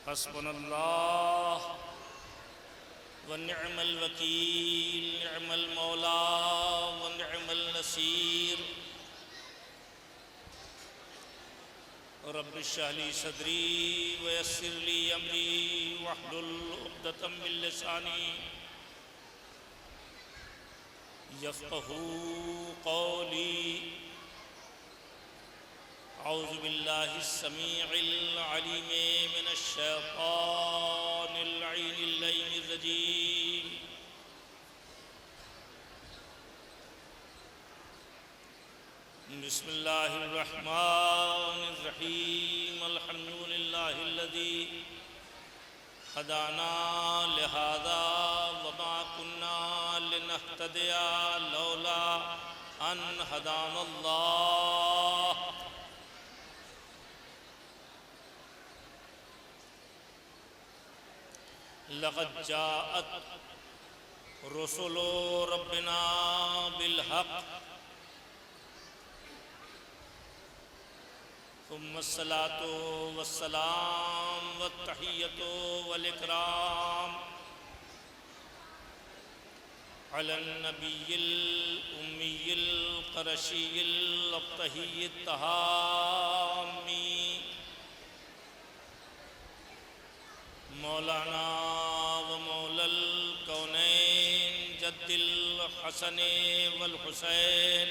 हस्बुनल्लाह व निअमल वकील, निअमल मौला व निअमल नसीर। रब्बि इश्रह ली सदरी व यस्सिर ली अमरी वहलुल उक़दतम मिन लिसानी यफ़क़हू क़ौली। औज़ु बिल्लाहि स्समीइल अलीम मिनश शैतानिर रजीम। बिस्मिल्लाहिर रहमानिर रहीम। अल्हम्दुलिल्लाहिल्लज़ी हदाना लिहाज़ा व मा कुन्ना लिनहतदिया लौला अन हदानल्लाह। लक़द जाअत रुसुलु रब्बिना बिल हक़ सुम्मस्सलातु वस्सलाम वत्तहिय्यतु वल इकराम अलन नबिय्यिल उम्मिय्यिल क़ुरशिय्यिल अब्तहिय्यित तहामी मौलाना व मौलल कौनैन जद्दिल हसन वल हुसैन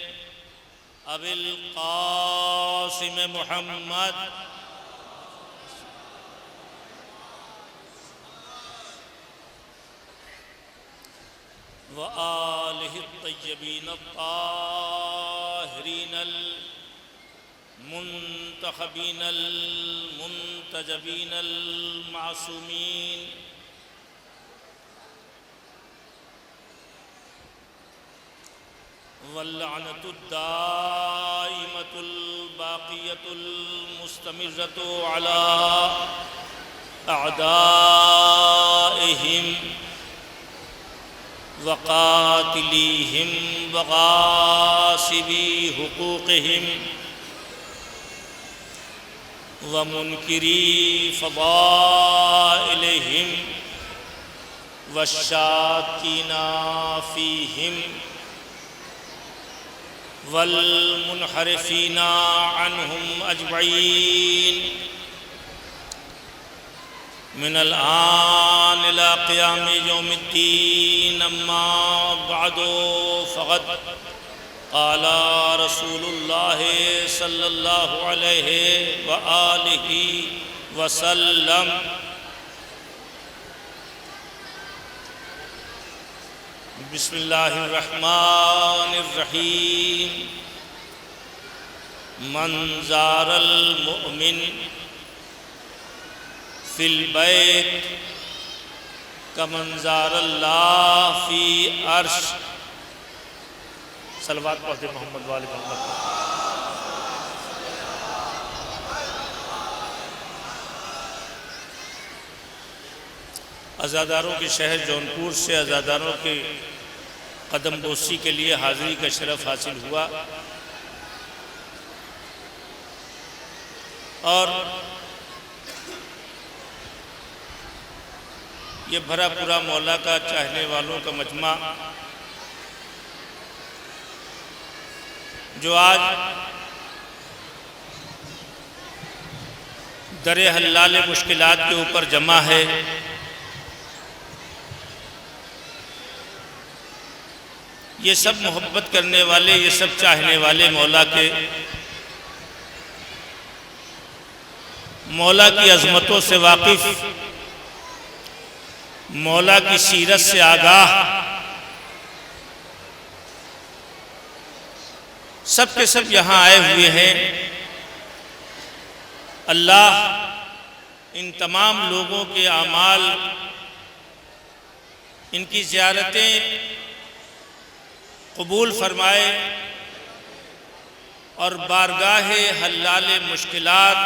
अबिल क़ासिम मुहम्मद व आलिहि तय्यबीन ताहिरीन मुंतखबीन मुंतजबीन मासूमीन वल्लअनतुद दाइमतुल बाक़ियतुल मुस्तमिर्रतु अला अअदाइहिम वक़ातिलीहिम वग़ासिबी हुक़ूक़िहिम व मुनकिरी फ़ज़ाइलिहिम वश्शाकीना फ़ीहिम वल मुनहरिफीना अन्हुम अजमईन मिनल आन इला क़ियाम यौमिद्दीन। अम्मा बअदु फ़क़द क़ाला रसूलुल्लाहि सल्लल्लाहु अलैहि व आलिहि वसल्लम। बिस्मिल्लाहिर्रहमानिर्रहीम। मन ज़ारल मुअमिन फिल बैत कमन ज़ारल्लाह फ़ी अर्श। सलवात पढ़ते मोहम्मद वाले मोहम्मद। अज़ादारों के शहर जौनपुर से अज़ादारों के कदम बोसी के लिए हाज़िरी का शरफ़ हासिल हुआ और ये भरा पूरा मौला का चाहने वालों का मजमा जो आज दरे हल्लाल मुश्किलात के ऊपर जमा है, ये सब मोहब्बत करने वाले, ये सब चाहने वाले मौला के, मौला की अज़मतों से वाकिफ़, मौला की सीरत से आगाह, सब के सब यहाँ आए हुए हैं। अल्लाह इन तमाम लोगों के आमाल, इनकी ज़ियारतें कबूल फरमाए और बारगाह हल्लाल मुश्किलात,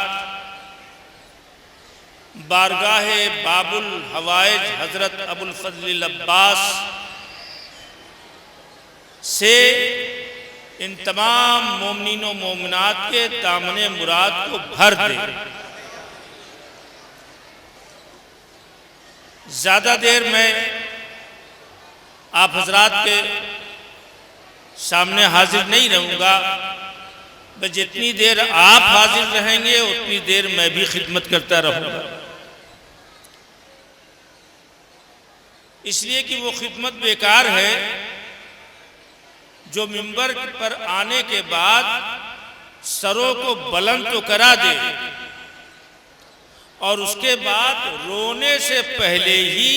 बारगाह बाबुल हवाइज हज़रत अबुल फ़ज़ल अब्बास से इन तमाम मोमिनीन व मोमिनात के दामने मुराद को भर दे। ज़्यादा देर मैं आप हजरात के सामने हाजिर नहीं रहूँगा, बस जितनी देर आप हाजिर रहेंगे उतनी देर मैं भी खिदमत करता रहूँगा, इसलिए कि वो खिदमत बेकार है जो मिंबर पर आने के बाद सरों को बुलंद तो करा दे और उसके बाद रोने से पहले ही,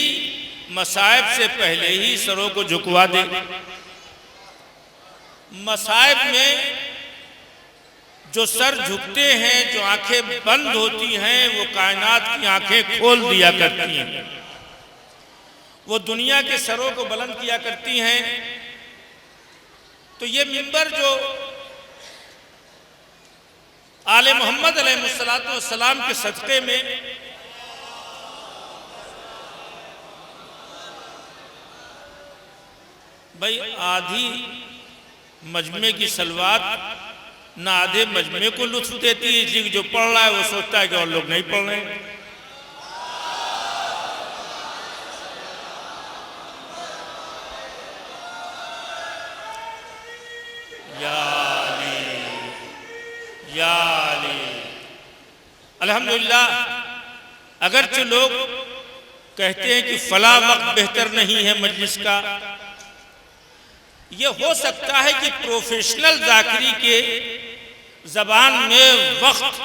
मसाइब से पहले ही सरों को झुकवा दे। मसाइब में जो सर झुकते हैं, जो आंखें बंद होती हैं, वो कायनात की आंखें खोल दिया करती हैं, वो दुनिया के सरों को बुलंद किया करती हैं। तो ये मिंबर जो आले मोहम्मद अलैहिस्सलातु वस्सलाम के सदक़े में भाई आधी मजमे की सलवात ना आधे मजमे को लुत्फ देती है, इसलिए जो पढ़ रहा है वो सोचता है कि और लोग नहीं पढ़ रहे हैं। या अली अल्हम्दुलिल्लाह, अगरचे लोग कहते हैं कि फला वक्त बेहतर नहीं है मजलिस का, ये हो सकता है कि प्रोफेशनल जाकिरी के ज़बान में वक्त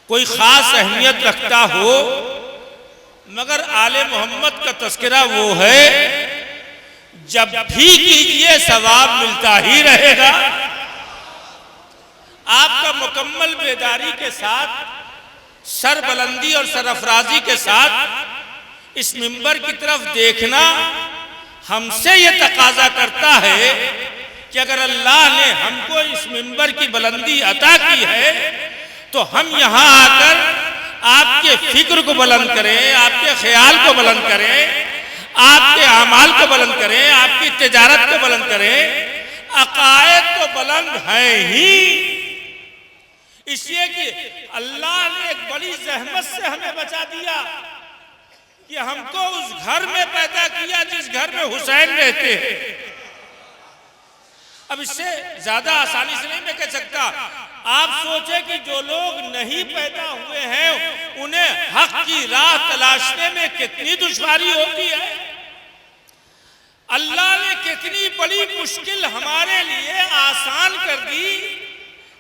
कोई ख़ास अहमियत रखता हो, मगर आले मोहम्मद का तस्करा वो है जब भी कीजिए सवाब मिलता ही रहेगा। आपका मुकम्मल बेदारी के साथ, सरबुलंदी और सरफराजी के साथ इस मिंबर की तरफ देखना हमसे ये तकाजा करता है कि अगर अल्लाह ने हमको इस मिंबर की बुलंदी अता की है तो हम यहाँ आकर आपके फिक्र को बुलंद करें, आपके ख्याल को बुलंद करें, आपके अमाल को बुलंद करें, आपकी तिजारत को बुलंद करें। अकायद तो बुलंद है ही, इसलिए कि अल्लाह ने एक बड़ी जहमत से हमें बचा दिया कि हमको उस घर में पैदा किया जिस घर में हुसैन रहते हैं। अब इससे ज्यादा आसानी से नहीं मैं कह सकता। आप सोचे कि जो लोग नहीं पैदा हुए हैं उन्हें हक की राह तलाशने में कितनी दुश्वारी होती है। अल्लाह ने कितनी बड़ी मुश्किल हमारे लिए आसान कर दी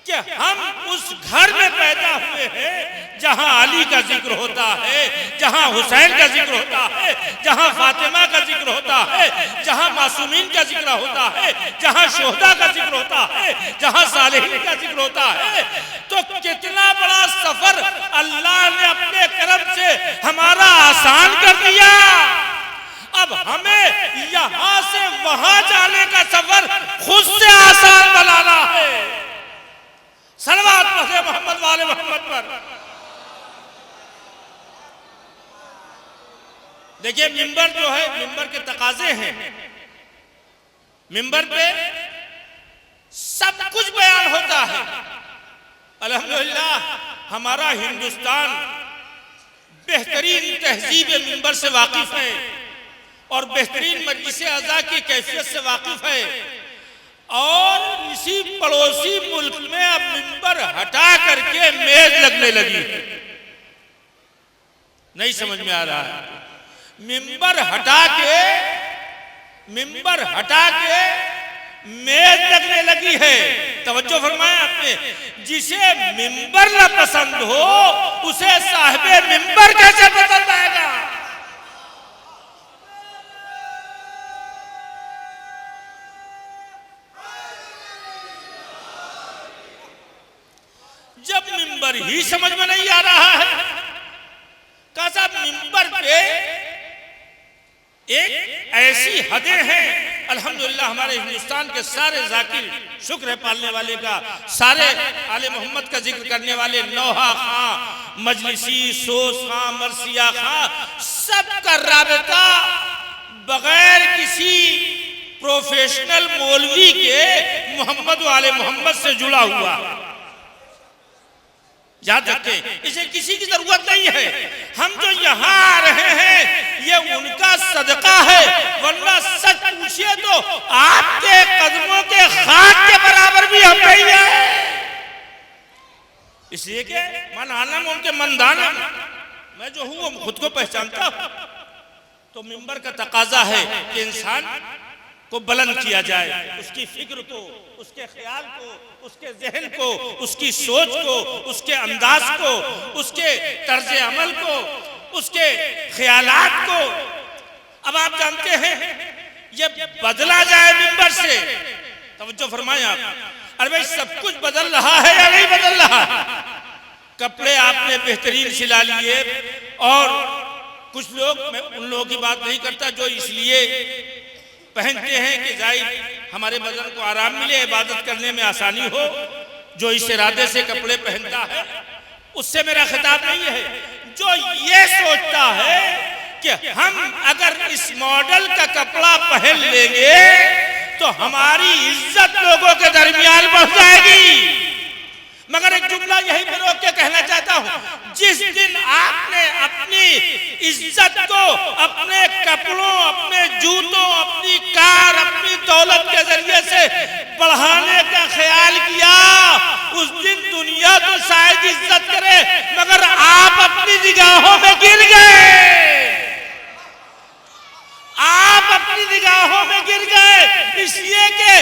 कि हम उस घर में पैदा हुए हैं जहां अली का जिक्र होता है, जहां हुसैन का जिक्र होता है, जहां फातिमा का जिक्र होता है, जहां मासूमीन का जिक्र होता है, जहां शोहदा का जिक्र होता है, जहां सालिहीन का जिक्र होता है। तो कितना बड़ा सफर अल्लाह ने अपने करम से हमारा आसान कर दिया। अब हमें यहां से वहां जाने का सफर खुद से आसान बनाना है। सलवात पढ़े मोहम्मद वाले मोहम्मद पर। देखिए मिंबर जो है, मिंबर के तकाजे हैं। मिंबर पे सब कुछ बयान होता है। अल्हम्दुलिल्लाह हमारा हिंदुस्तान बेहतरीन तहजीब मिंबर से वाकिफ है और बेहतरीन मजलिस अज़ा की कैफियत से वाकिफ है। और इसी पड़ोसी मुल्क में अब मिंबर हटा करके मेज लगने लगी है। नहीं समझ में आ रहा है। मिंबर हटा के मेज लगने लगी है। तवज्जो फरमाया आपने। जिसे मिंबर न पसंद हो उसे साहिबे मिंबर कैसे पसंद आएगा। जब मिंबर ही समझ में नहीं आ रहा है, कहा साहब मिंबर पे एक ऐसी हदें हैं। अल्हम्दुलिल्लाह हमारे हिंदुस्तान के सारे जाकिर, शुक्र है पालने वाले का, सारे आले मोहम्मद का जिक्र करने वाले, नौहा खां, मजलिसी, सोस खां, मरसिया खां, सबका राबता बगैर किसी प्रोफेशनल मौलवी के मोहम्मद वाले मोहम्मद से जुड़ा हुआ। याद रखें, इसे किसी की जरूरत नहीं है। हम जो यहाँ आ रहे हैं ये उनका सदका है, वरना सच पूछिए तो आपके कदमों के खाक के बराबर भी हम नहीं है। इसलिए कि मन आनम उनके मन दानम, मैं जो हूं वो खुद को पहचानता हूं। तो मिंबर का तकाजा है कि इंसान को बुलंद किया जाए, उसकी फिक्र को, उसके ख्याल को, उसके जहन को, उसकी सोच को, उसके अंदाज को, उसके तर्ज अमल को, उसके ख्यालात को। अब आप जानते हैं ये बदला जाए मिंबर से, तवज्जो फरमाएं आप। अरे भाई सब कुछ बदल रहा है या नहीं बदल रहा? कपड़े आपने बेहतरीन सिला लिए, और कुछ लोग, मैं उन लोगों की बात नहीं करता जो इसलिए पहनते हैं कि जाहिर हमारे बदन को आराम मिले, इबादत करने में आसानी हो, जो इस इरादे से कपड़े पहनता है, उससे मेरा खिताब नहीं है। जो ये सोचता है कि हम अगर इस मॉडल का कपड़ा पहन लेंगे तो हमारी इज्जत लोगों के दरमियान बढ़ जाएगी। मगर एक जुमला यही पर रोक के कहना चाहता हूं, जिस दिन आपने अपनी इज्जत को अपने कपड़ों, अपने जूतों, अपनी कार, अपनी दौलत के जरिए से बढ़ाने का ख्याल किया, उस दिन दुनिया तो शायद इज्जत करे, मगर आप अपनी निगाहों में गिर गए। आप अपनी निगाहों में गिर गए इसलिए कि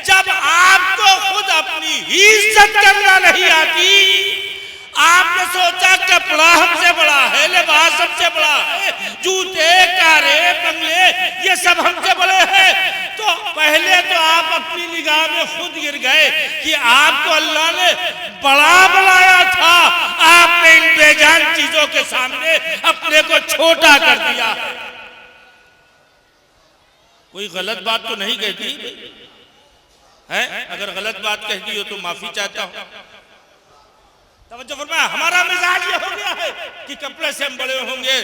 जब आपको खुद अपनी इज्जत करना नहीं आती, आपने सोचा कपड़ा हमसे बड़ा है, लिबास हमसे बड़ा है, जूते, कारें, बंगले ये सब हमसे बड़े हैं, तो पहले तो आप अपनी निगाह में खुद गिर गए कि आपको अल्लाह ने बड़ा बनाया था, आपने इन बेजान चीजों के सामने अपने को छोटा कर दिया। कोई गलत बात तो नहीं कहती है? अगर गलत बात कह दी हो तो माफी चाहता हूं। तवज्जो फरमाया, हमारा मिजाज ये हो गया है कि कपड़े से हम बड़े होंगे,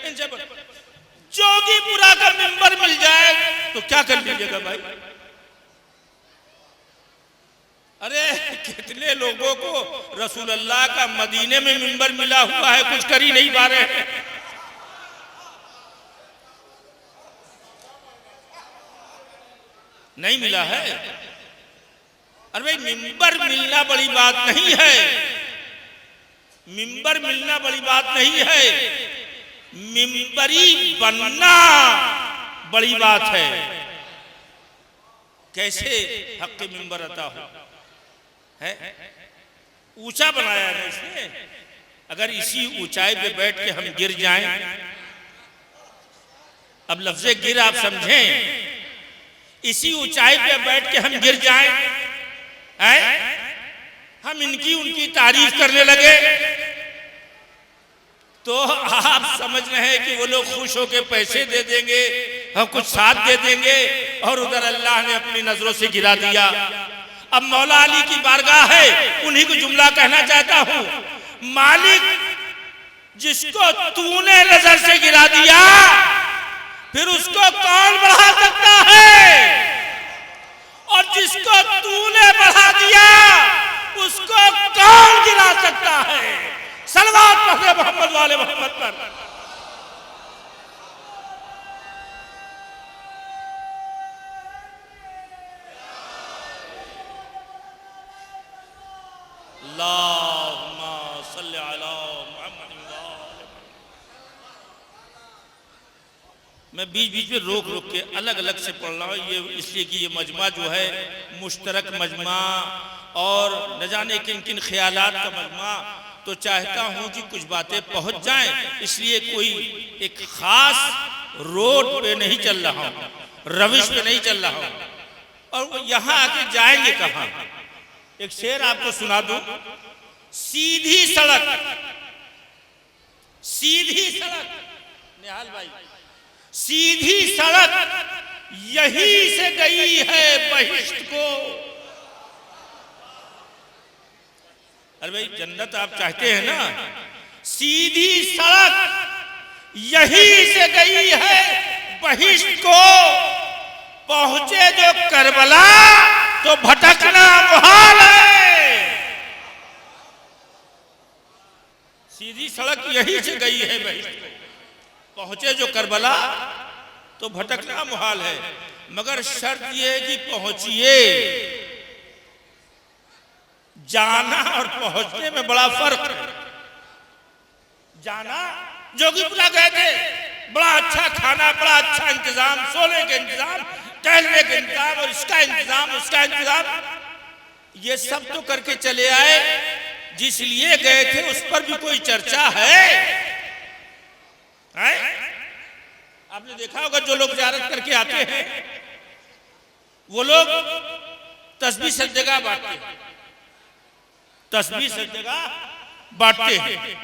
इनसे जोगीपुरा का मिंबर मिल जाए तो क्या कर लीजिएगा भाई? अरे कितने लोगों को रसूल अल्लाह का मदीने में मिंबर मिला हुआ है, कुछ कर ही नहीं पा रहे हैं। नहीं मिला है। अरे भाई मिंबर मिलना बड़ी बात नहीं है, मिंबर मिलना बड़ी बात नहीं है, मिंबरी बनना बड़ी बात है। कैसे हक के मिंबर अता हो है? ऊंचा बनाया है इसने। अगर इसी ऊंचाई पे बैठ के हम गिर जाएं, अब लफ्ज़े गिर आप समझें, इसी ऊंचाई पे बैठ के हम गिर जाएं, हम इनकी उनकी तारीफ करने लगे, तो आप समझ रहे हैं कि वो लोग खुश होकर पैसे दे देंगे, हम कुछ साथ दे देंगे, और उधर अल्लाह ने अपनी नजरों से गिरा दिया। अब मौला अली की बारगाह है, उन्हीं को जुमला कहना चाहता हूं, मालिक जिसको तूने नजर से गिरा दिया, फिर उसको कौन बढ़ा सकता है? और जिसको तूने बढ़ा दिया उसको कौन गिरा सकता है? सलवात पढ़े मोहम्मद वाले मोहम्मद पर। अल्लाहुम्मा सल्ली अला मुहम्मद। मैं बीच बीच में रोक रोक के अलग अलग से पढ़ रहा हूँ, ये इसलिए कि ये मजमा जो है मुश्तरक मजमा और न जाने किन किन ख्यालात का मजमा, तो चाहता हूँ कि कुछ बातें पहुँच जाएं, इसलिए कोई एक खास रोड पे नहीं चल रहा हूँ, रविश पे नहीं चल रहा हूँ। और यहाँ आके जाएंगे कहाँ? एक शेर आपको सुना दूं, सीधी सड़क, सीधी सड़क, निहाल भाई, सीधी सड़क यही से गई है बहिश्त को। अरे भाई जन्नत आप चाहते हैं ना, सीधी सड़क यही से गई है बहिश्त को, पहुंचे जो करबला तो भटकना मुहाल है। सीधी सड़क यही से गई है बहिश्त को, पहुंचे जो करबला तो भटकना मुहाल है, मगर शर्त यह है कि पहुंचिए। जाना और पहुंचने में बड़ा फर्क है। जाना, जोगीपुरा गए थे, बड़ा अच्छा खाना, बड़ा अच्छा इंतजाम, सोने के इंतजाम, टहलने के इंतजाम, और इसका इंतजाम, उसका इंतजाम, ये सब तो करके चले आए। जिस लिए गए थे उस पर भी कोई चर्चा है? आपने देखा होगा जो लोग ज़ियारत करके आते हैं वो लोग तस्बीह सब जगह बांटते हैं, तस्बीह सब जगह बांटते हैं।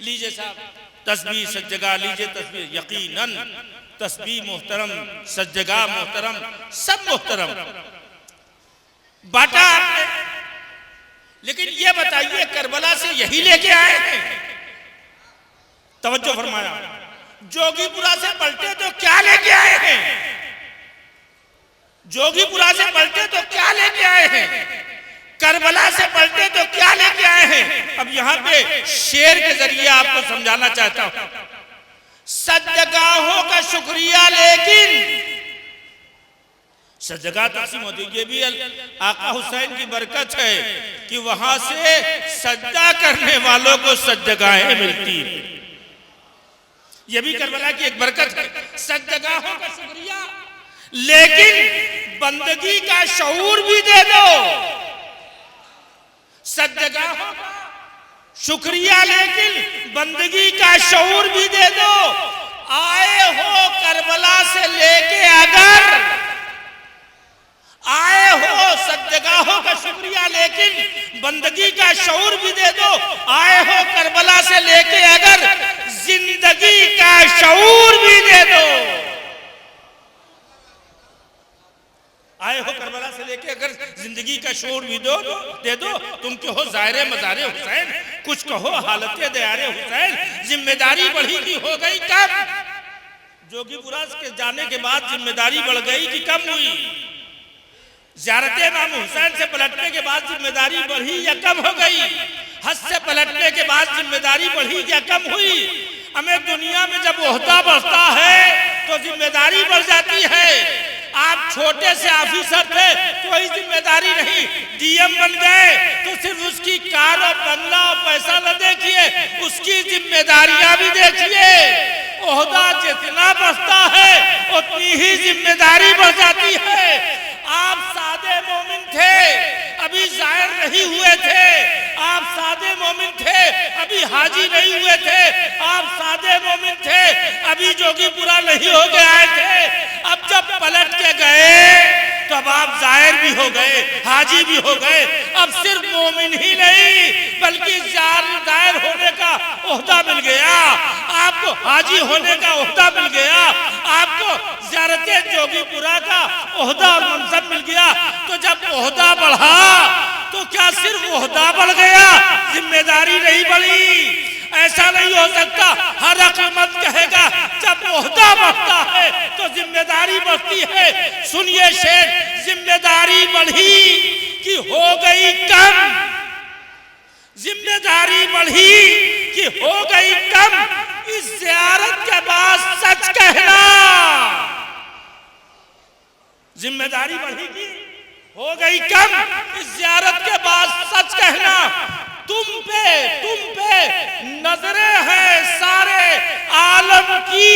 लीजिए साहब तस्बीह सब जगह लीजिए, तस्बीह यकीनन तस्बीह मोहतरम, सज्जगा मोहतरम, सब मोहतरम बांटा आपने। लेकिन ये बताइए करबला से यही लेके आए हैं? तवज्जो फरमाया। जोगीपुरा से पलटे तो क्या लेके आए हैं? जोगीपुरा से पलटे तो क्या लेके आए हैं? करबला से पलटे तो क्या लेके आए हैं? अब यहां पे शेर के जरिए आपको समझाना चाहता हूं। सज्जगाहों का शुक्रिया, लेकिन सज्जगा तकसीम होती, ये भी आका हुसैन की बरकत है कि वहां से सज्जा करने वालों को सज्जगाहें मिलती है। ये भी करबला की एक बरकत है, सज्जगाहों का शुक्रिया, लेकिन बंदगी का शऊर भी दे दो। सज्जगाहों का शुक्रिया लेकिन बंदगी का शऊर भी दे दो। आए हो करबला से लेके, अगर आए हो सज्जगाहों का शुक्रिया लेकिन बंदगी का शऊर भी दे दो। आए हो करबला से लेके, अगर जिंदगी का शऊर भी दे दो। आए हो करबला से लेके अगर जिंदगी का शऊर भी दे दो। तुम के हो ज़ायरे मज़ारे हुसैन, कुछ कहो हालते दयारे हुसैन। जिम्मेदारी बढ़ी की हो गई कम? जोगीपुरा के जाने के बाद जिम्मेदारी बढ़ गई कि कम हुई? ज़ियारत इमाम हुसैन से पलटने के बाद जिम्मेदारी बढ़ी या कम हो गई? हज से पलटने के बाद जिम्मेदारी बढ़ी या कम हुई? हमें दुनिया में जब ओहदा बढ़ता है तो जिम्मेदारी बढ़ जाती है। आप छोटे से ऑफिसर थे, कोई जिम्मेदारी नहीं, डीएम बन गए तो सिर्फ उसकी कार और बंगला और पैसा न देखिए, उसकी जिम्मेदारियां भी देखिए। ओहदा जितना बढ़ता है उतनी ही जिम्मेदारी बढ़ जाती है। आप सादे मोमिन थे, अभी जाहिर नहीं हुए थे। आप सादे मोमिन थे, अभी हाजी नहीं हुए थे। आप सादे मोमिन थे, अभी जोगीपुरा नहीं हो के आए थे। अब जब पलट के गए तब आप जाहिर भी हो गए, हाजी भी हो गए। अब सिर्फ मोमिन ही नहीं बल्कि जाहिर होने का ओहदा मिल गया, आपको हाजी होने का ओहदा मिल गया, आपको ज़ियारत जोगीपुरा का ओहदा और मनसब मिल गया। तो जब ओहदा बढ़ा तो क्या सिर्फ ओहदा बढ़ गया, जिम्मेदारी नहीं बढ़ी? ऐसा नहीं हो सकता। हर अक्लमंद कहेगा जब ओहदा बढ़ता है तो जिम्मेदारी बढ़ती है। सुनिए शेर, जिम्मेदारी बढ़ी कि हो गई कम? जिम्मेदारी बढ़ी कि हो गई कम? इस ज़ियारत के बाद सच कहना। जिम्मेदारी बढ़ी कि हो गई कम? इस ज़ियारत के बाद सच कहना। तुम पे नजरें हैं सारे आलम की।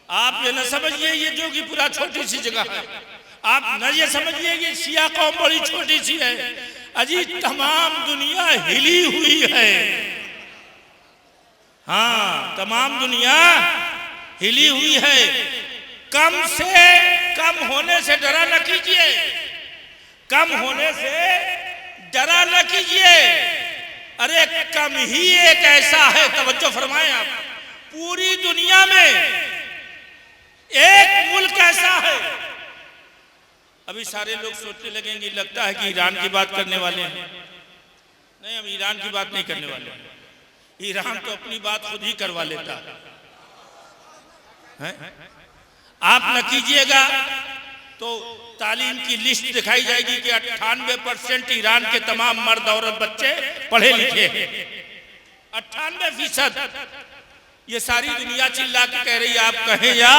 आप ये न समझिए ये जोगीपुरा छोटी सी जगह है, आप न ये समझिए ये शिया कौम बड़ी छोटी सी है। अजी तमाम दुनिया हिली हुई है। हाँ, तमाम दुनिया हिली हुई है। कम से कम होने से डरा न कीजिए, कम होने से डरा न कीजिए। अरे कम ही एक ऐसा है, तवज्जो फरमाएं आप, पूरी दुनिया में एक मुल्क ऐसा है। अभी सारे लोग सोचने लगेंगे लगता है कि ईरान की बात करने वाले हैं। नहीं, हम ईरान की बात नहीं करने वाले। ईरान तो अपनी बात खुद ही करवा लेता है। आप न कीजिएगा तो तालीम की लिस्ट दिखाई जाएगी कि 98% ईरान के तमाम मर्द औरत बच्चे पढ़े लिखे हैं। 98%। ये सारी दुनिया चिल्ला के कह रही है, आप कहें या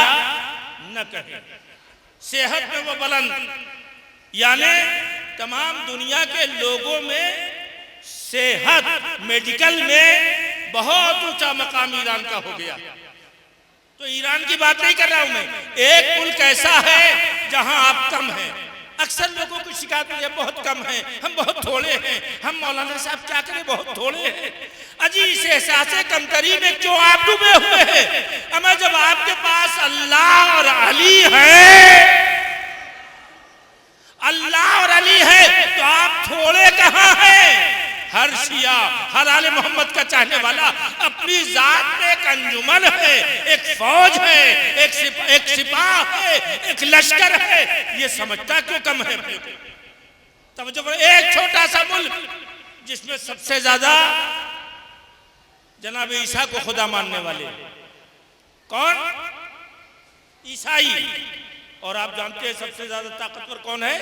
न कहें। सेहत में वो बुलंद, यानी तमाम दुनिया के लोगों में सेहत मेडिकल में बहुत ऊंचा मकाम ईरान का हो गया। तो ईरान की बात नहीं कर रहा हूं मैं, एक मुल्क ऐसा है जहां आप कम हैं। अक्सर लोगों की शिकायत है बहुत कम है, हम बहुत थोड़े हैं, हम मौलाना साहब क्या करें बहुत थोड़े हैं। अजी इस एहसास कमतरी में क्यों आप डूबे हुए हैं? अमा जब आपके पास अल्लाह और अली है, अल्लाह और अली है, तो आप थोड़े कहां हैं? हर शिया, हर आले मोहम्मद का चाहने वाला अपनी जात में एक अंजुमन है, एक फौज है, एक सिपाह है, एक लश्कर है, ये समझता क्यों कम है? तब जब एक छोटा सा मुल्क जिसमें सबसे ज्यादा जनाब ईसा को खुदा मानने वाले कौन? ईसाई। और आप जानते हैं सबसे ज्यादा ताकतवर कौन है?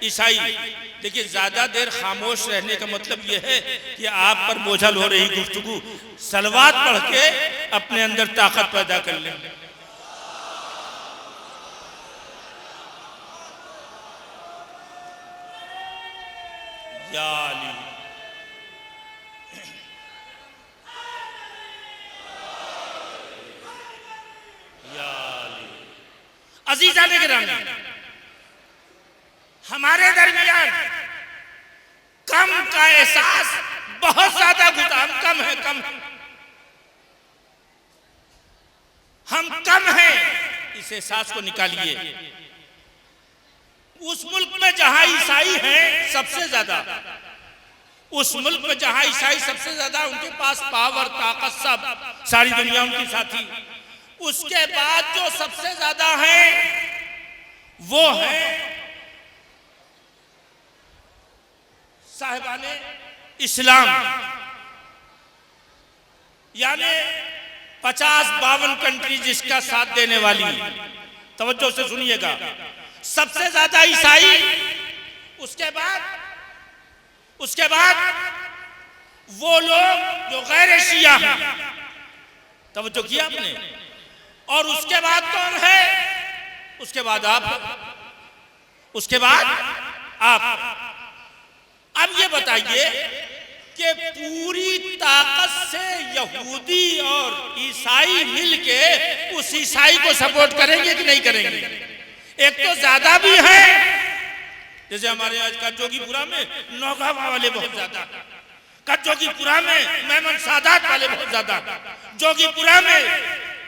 ईसाई। देखिए ज्यादा देर खामोश रहने का मतलब यह है कि आप पर बोझल हो रही गुफ्तगू सलवात पढ़ के अपने अंदर ताकत पैदा कर लें। या अली, या अली। अजीज़ान गिरामी, हमारे दरमियान कम का एहसास बहुत ज्यादा होता। हम कम है, कम हम कम हैं, इस एहसास को निकालिए। उस मुल्क में जहां ईसाई हैं सबसे ज्यादा, उस मुल्क में जहां ईसाई सबसे ज्यादा, उनके पास पावर ताकत सब सारी दुनिया उनकी साथी। उसके बाद जो सबसे ज्यादा है वो है साहिबाने इस्लाम, यानी 50-52 कंट्री जिसका साथ देने वाली। तवज्जो से सुनिएगा, सबसे ज्यादा ईसाई, उसके बाद वो लोग जो गैर शिया हैं। तवज्जो किया आपने? और उसके बाद कौन है? उसके बाद आप, उसके बाद आप। अब ये बताइए कि पूरी ताकत से यहूदी और ईसाई मिलके उस ईसाई को सपोर्ट करेंगे कि नहीं करेंगे? एक तो ज्यादा भी है, जैसे हमारे आज का जोगीपुरा में नौगावा वाले बहुत ज्यादा, जोगीपुरा में मेमन सादात वाले बहुत ज्यादा, जोगीपुरा में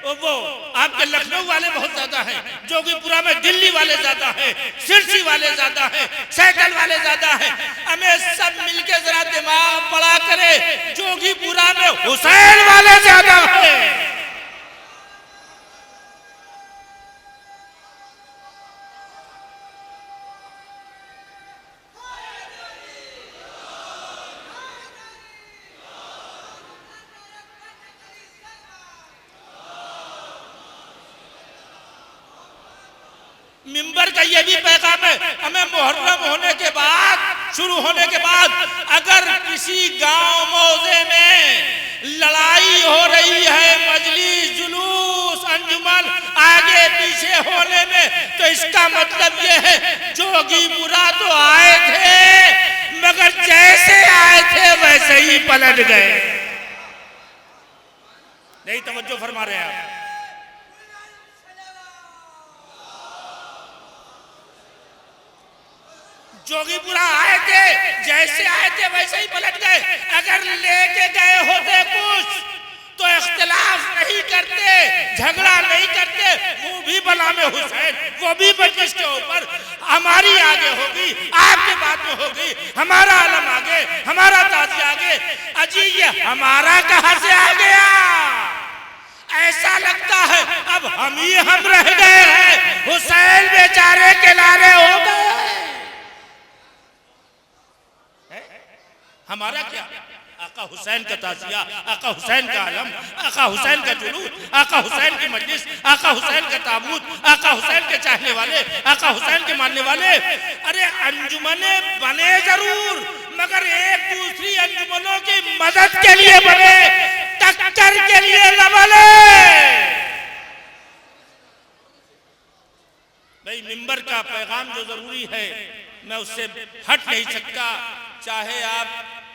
वो आपके लखनऊ वाले बहुत ज्यादा हैं, जोगीपुरा में दिल्ली वाले ज्यादा हैं, सिरसी वाले ज्यादा हैं, सैकल वाले ज्यादा हैं। हमें सब मिलके जरा दिमाग बड़ा करे, जोगीपुरा में हुसैन वाले ज्यादा हैं। मिंबर का ये भी पैगाम है, हमें मुहर्रम होने के बाद, शुरू होने के बाद, अगर किसी गांव मौजे में लड़ाई हो रही है, मजलिस, जुलूस, अंजुमन आगे पीछे होने में, तो इसका मतलब ये है जोगीपुरा तो आए थे मगर जैसे आए थे वैसे ही पलट गए। नहीं तवज्जो फरमा रहे हैं आप? जोगीपुरा आए थे, जैसे आए थे वैसे ही पलट गए। अगर लेके गए होते कुछ तो इख्तिलाफ नहीं करते, झगड़ा नहीं करते, वो भी बला में हुसैन, वो भी बत्तीस के ऊपर, हमारी आगे होगी, आपके बाद में होगी, हमारा आलम आगे, हमारा ताजिया आगे। अजी ये हमारा कहां से आ गया? ऐसा लगता है अब हम रह गए हैं, हुसैन बेचारे किनारे हो गए। हमारा क्या? आका हुसैन का ताज़िया, आका हुसैन का आलम, आका हुसैन का जुलूस, आका हुसैन की मजलिस, आका हुसैन का ताबूत, आका हुसैन के चाहने वाले, आका हुसैन के मानने वाले। अरे अंजुमने बने जरूर, मगर एक दूसरी अंजुमनों की मदद के लिए बने, टक्कर के लिए न बने। मिंबर का पैगाम जो जरूरी है मैं उससे हट नहीं सकता, चाहे आप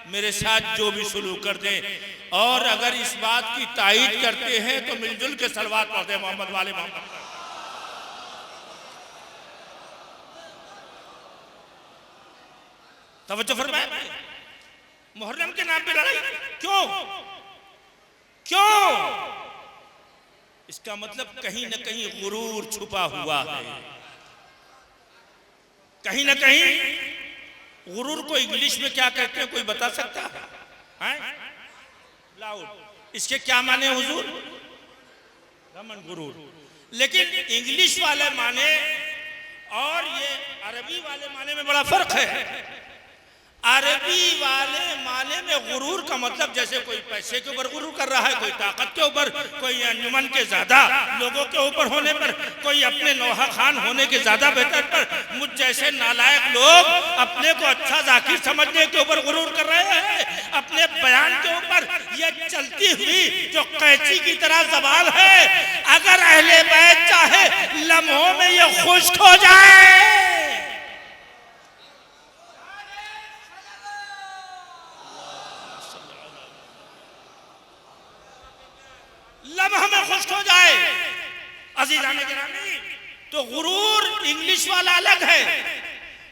मेरे साथ जो भी सुलूक कर दें। और अगर इस बात की तायीद करते हैं तो मिलजुल के सलवात पढ़ दें मोहम्मद वाले मोहम्मद। तवज्जो फरमाए, मुहर्रम के नाम पे लड़ाई क्यों क्यों? इसका मतलब कहीं न कहीं गुरूर छुपा हुआ है, कहीं न कहीं। गुरूर को इंग्लिश में क्या कहते हैं कोई बता सकता है? लाउड। इसके क्या माने हुजूर? घमंड, गुरूर। लेकिन इंग्लिश वाले माने और ये अरबी वाले माने में बड़ा फर्क है। अरबी वाले माने में गुरूर का मतलब जैसे कोई पैसे के ऊपर गुरूर कर रहा है, कोई ताकत के ऊपर, कोई अंजुमन के ज्यादा लोगों के ऊपर होने पर, कोई अपने नौहा खान होने के ज्यादा बेहतर पर। मुझ जैसे नालायक लोग अपने को अच्छा जाकिर समझने के ऊपर गुरूर कर रहे हैं, अपने बयान के ऊपर। ये चलती हुई जो कैंची की तरह ज़बान है, अगर अहले बैत चाहे लम्हों में ये खुश्क हो जाए, लम्हा में खुश्क हो जाए अजीज़ाने गिरामी, तो गुरूर इंग्लिश वाला अलग है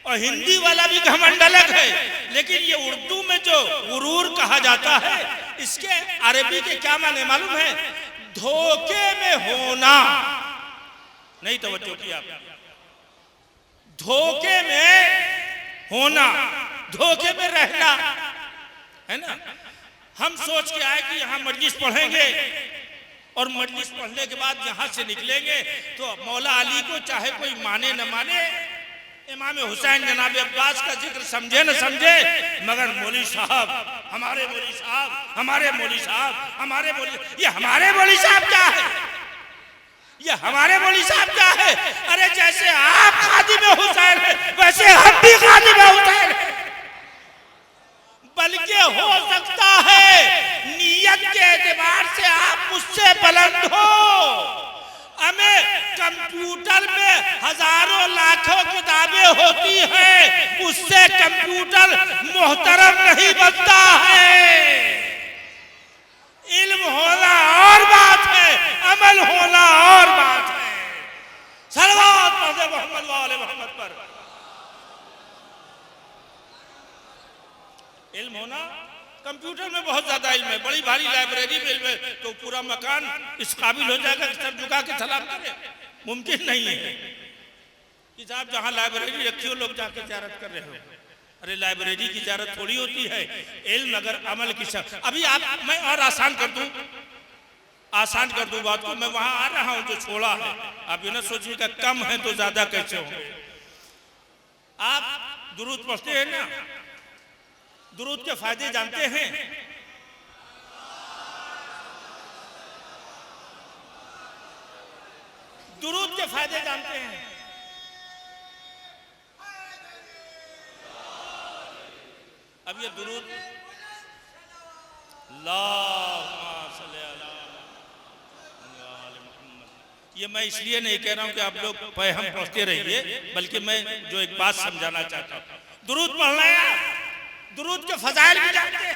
और हिंदी वाला भी घमंड अलग है। लेकिन ये उर्दू में जो गुरूर कहा जाता है, इसके अरबी के क्या माने मालूम है? धोखे में होना। नहीं तवज्जो किया? धोखे में होना, धोखे में रहना, है ना। हम सोच के आए कि यहाँ मजलिस पढ़ेंगे और मजलिस पढ़ने के बाद यहाँ से निकलेंगे तो मौला अली को चाहे कोई माने न माने, इमाम हुसैन जनाब अब्बास का जिक्र समझे न समझे, मगर मौली साहब, हमारे मौली साहब, हमारे मौली साहब, हमारे मौली, ये हमारे मौली साहब क्या है? ये हमारे मौली साहब क्या है? अरे जैसे आप खादिम हुसैन है वैसे हम भी खादिम हुसैन है। बल्कि हो सकता है नीयत के एतबार से आप मुझसे बुलंद हो। हमें कंप्यूटर में हजारों लाखों किताबें होती हैं, उससे कंप्यूटर मोहतरम नहीं बनता है। इल्म होना और बात है, अमल होना और बात है। सलवात पढ़े मोहम्मद वाले मोहम्मद पर। इल्म होना, कंप्यूटर में बहुत ज्यादा इल्म है, बड़ी भारी लाइब्रेरी में इल्म है तो पूरा मकान इस काबिल हो जाएगा कि सर झुका के सलाम करे? मुमकिन नहीं है कि साहब जहाँ लाइब्रेरी रखी हो लोग जाके ज़ियारत कर रहे हो। अरे लाइब्रेरी की ज़ियारत थोड़ी होती है, इल्म अगर अमल की शक्ल। अभी आप, मैं और आसान कर दूं बात को। मैं वहां आ रहा हूं जो छोड़ा है, आप ये ना सोचिए का कम है तो ज्यादा कैसे हो। आप दुरूद पढ़ते हैं ना, दुरूद के फायदे जानते हैं? दुरूद के फायदे जानते हैं? अब ये दुरूद ये मैं इसलिए नहीं कह रहा हूं कि आप लोग हम पढ़ते रहिए, बल्कि मैं जो एक बात समझाना चाहता हूं, दुरूद पढ़ना है, दुरूद के फजाइल भी जानते हैं,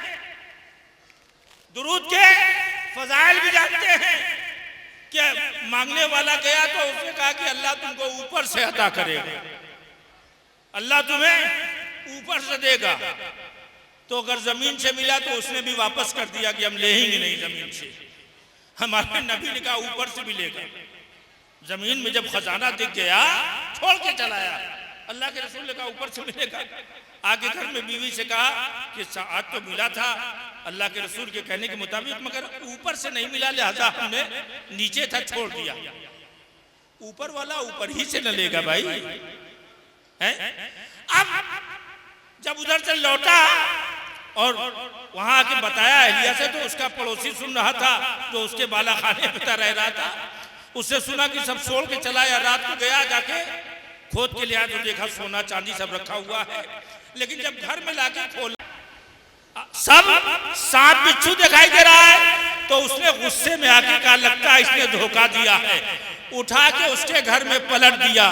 दुरूद के फजाइल भी जानते हैं। क्या मांगने वाला गया तो उसने कहा कि अल्लाह तुमको ऊपर से अता करेगा, अल्लाह तुम्हें ऊपर से देगा। तो अगर जमीन से मिला तो उसने भी वापस कर दिया कि हम लेंगे नहीं जमीन से। हमारे नबी ने कहा ऊपर से मिलेगा। जमीन में जब खजाना दिख गया छोड़ के चलाया। अल्लाह के रसूल ने कहा ऊपर से मिलेगा। आगे घर में बीवी से कहा कि आज तो मिला था अल्लाह के रसूल के कहने के मुताबिक, मगर ऊपर से नहीं मिला, लिहाजा हमने नीचे था छोड़ दिया। ऊपर वाला ऊपर ही से न लेगा भाई, है? अब जब उधर से लौटा और वहां आके बताया एलिया से, तो उसका पड़ोसी सुन रहा था जो उसके बाला खाने पे रह रहा था। उससे सुना कि सब छोड़ के चला या रात को गया, जाके खोद के लिया तो देखा सोना चांदी सब रखा हुआ है। लेकिन जब घर में लाके खोला सब सांप बिच्छू दिखाई दे रहा है, तो उसने गुस्से में आके कहा लगता है इसने धोखा दिया है। उठा के उसके घर में पलट दिया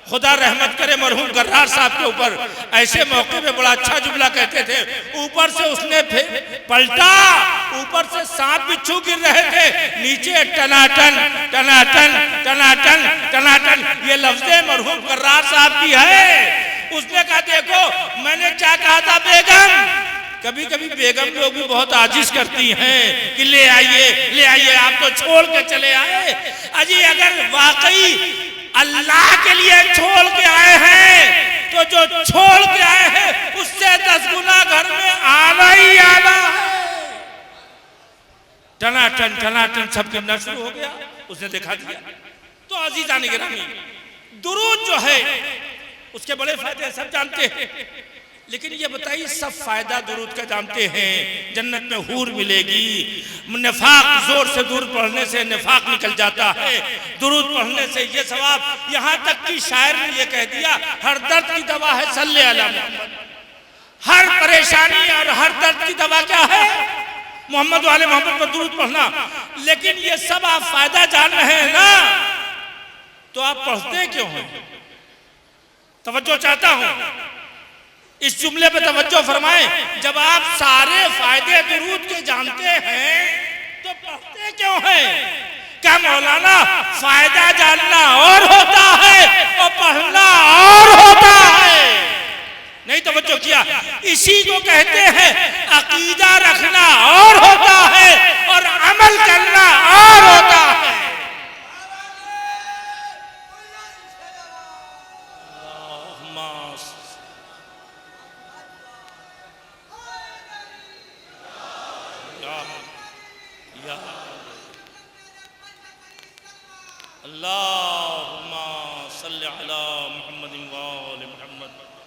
खुदा रहमत करे मरहूम गर्रार साहब के ऊपर, ऐसे मौके पे बड़ा अच्छा जुमला कहते थे, ऊपर से उसने पलटा, ऊपर से सांप बिच्छू गिर रहे थे, नीचे टनाटन टनाटन टनाटन टनाटन। ये लफ्ज़े मरहूम गर्रार साहब की है। उसने कहा देखो मैंने क्या कहा था बेगम। कभी कभी बेगम लोग भी बहुत आजिज करती हैं कि ले आइए, आप तो छोड़ के चले आए। अजी अगर वाकई अल्लाह के लिए छोड़ के आए हैं तो जो छोड़ के आए हैं उससे 10 गुना घर में आना ही आना है। टनाटन टनाटन सब गिरना शुरू हो गया, उसने दिखा दिया। तो अजीजान गिरामी, दुरूद जो है उसके बड़े फायदे सब जानते हैं, लेकिन ये बताइए सब फायदा दुरूद का जानते हैं। जन्नत में हूर मिलेगी, निफाक जोर से दूर पढ़ने से निफाक निकल जाता है, दुरूद पढ़ने से ये सवाब। यहाँ तक कि शायर ने ये कह दिया हर दर्द की दवा है सल्ले अला मोहम्मद। हर परेशानी और हर दर्द की दवा क्या है? मोहम्मद वाले मोहम्मद पर दुरूद पढ़ना। लेकिन ये सब आप फायदा जान रहे हैं ना, तो आप पढ़ते क्यों हैं? तवज्जो चाहता हूं, इस जुमले पे तवज्जो फरमाएं। जब आप सारे फायदे दुरूद के जानते हैं तो पढ़ते क्यों हैं? क्या मौलाना फायदा जानना और होता है और पढ़ना और होता है? नहीं तवज्जो किया। इसी को कहते हैं अकीदा रखना और होता है और अमल करना और होता है।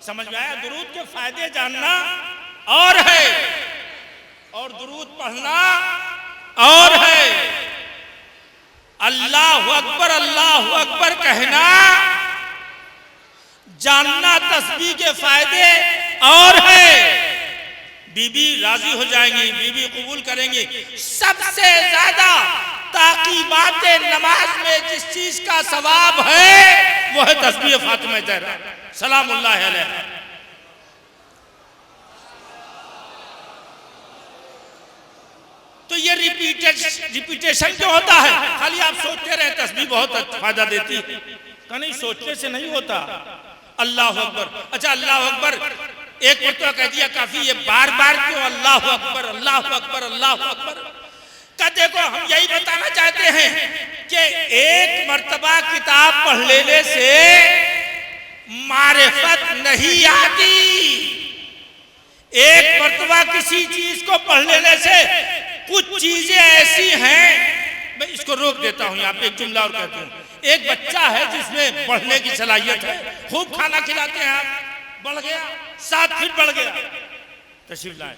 समझ में आया? दुरूद के फायदे जानना और है और दुरूद पढ़ना और है। अल्लाहु अकबर कहना जानना तस्बीह के फायदे और है। बीबी राजी हो जाएंगी, बीबी कबूल करेंगी। सबसे ज्यादा ताकीबात नमाज में जिस चीज का सवाब है वो है तस्बीह फातिमा ज़हरा सलामुल्लाह अलैहा। तो ये रिपीटेशन जो होता है, खाली आप सोचते रहे तस्बीह बहुत फायदा देती है, नहीं सोचने से नहीं होता। अल्लाह अकबर, अच्छा अल्लाह अकबर एक मरतबा कह दिया काफी, ये बार बार क्यों अल्लाह अकबर अल्लाह अकबर अल्लाह अकबर? का देखो हम यही बताना चाहते हैं कि एक मरतबा किताब पढ़ लेने से मारिफत नहीं आती। एक मरतबा किसी चीज को पढ़ लेने से कुछ चीजें ऐसी हैं, मैं इसको रोक देता हूं यहाँ पे, एक जुमला और कहता हूँ। एक बच्चा है जिसमें बढ़ने की सलाहियत है, खूब खाना खिलाते हैं आप, बढ़ गया 7 फीट बढ़ गया, तशरीफ लाए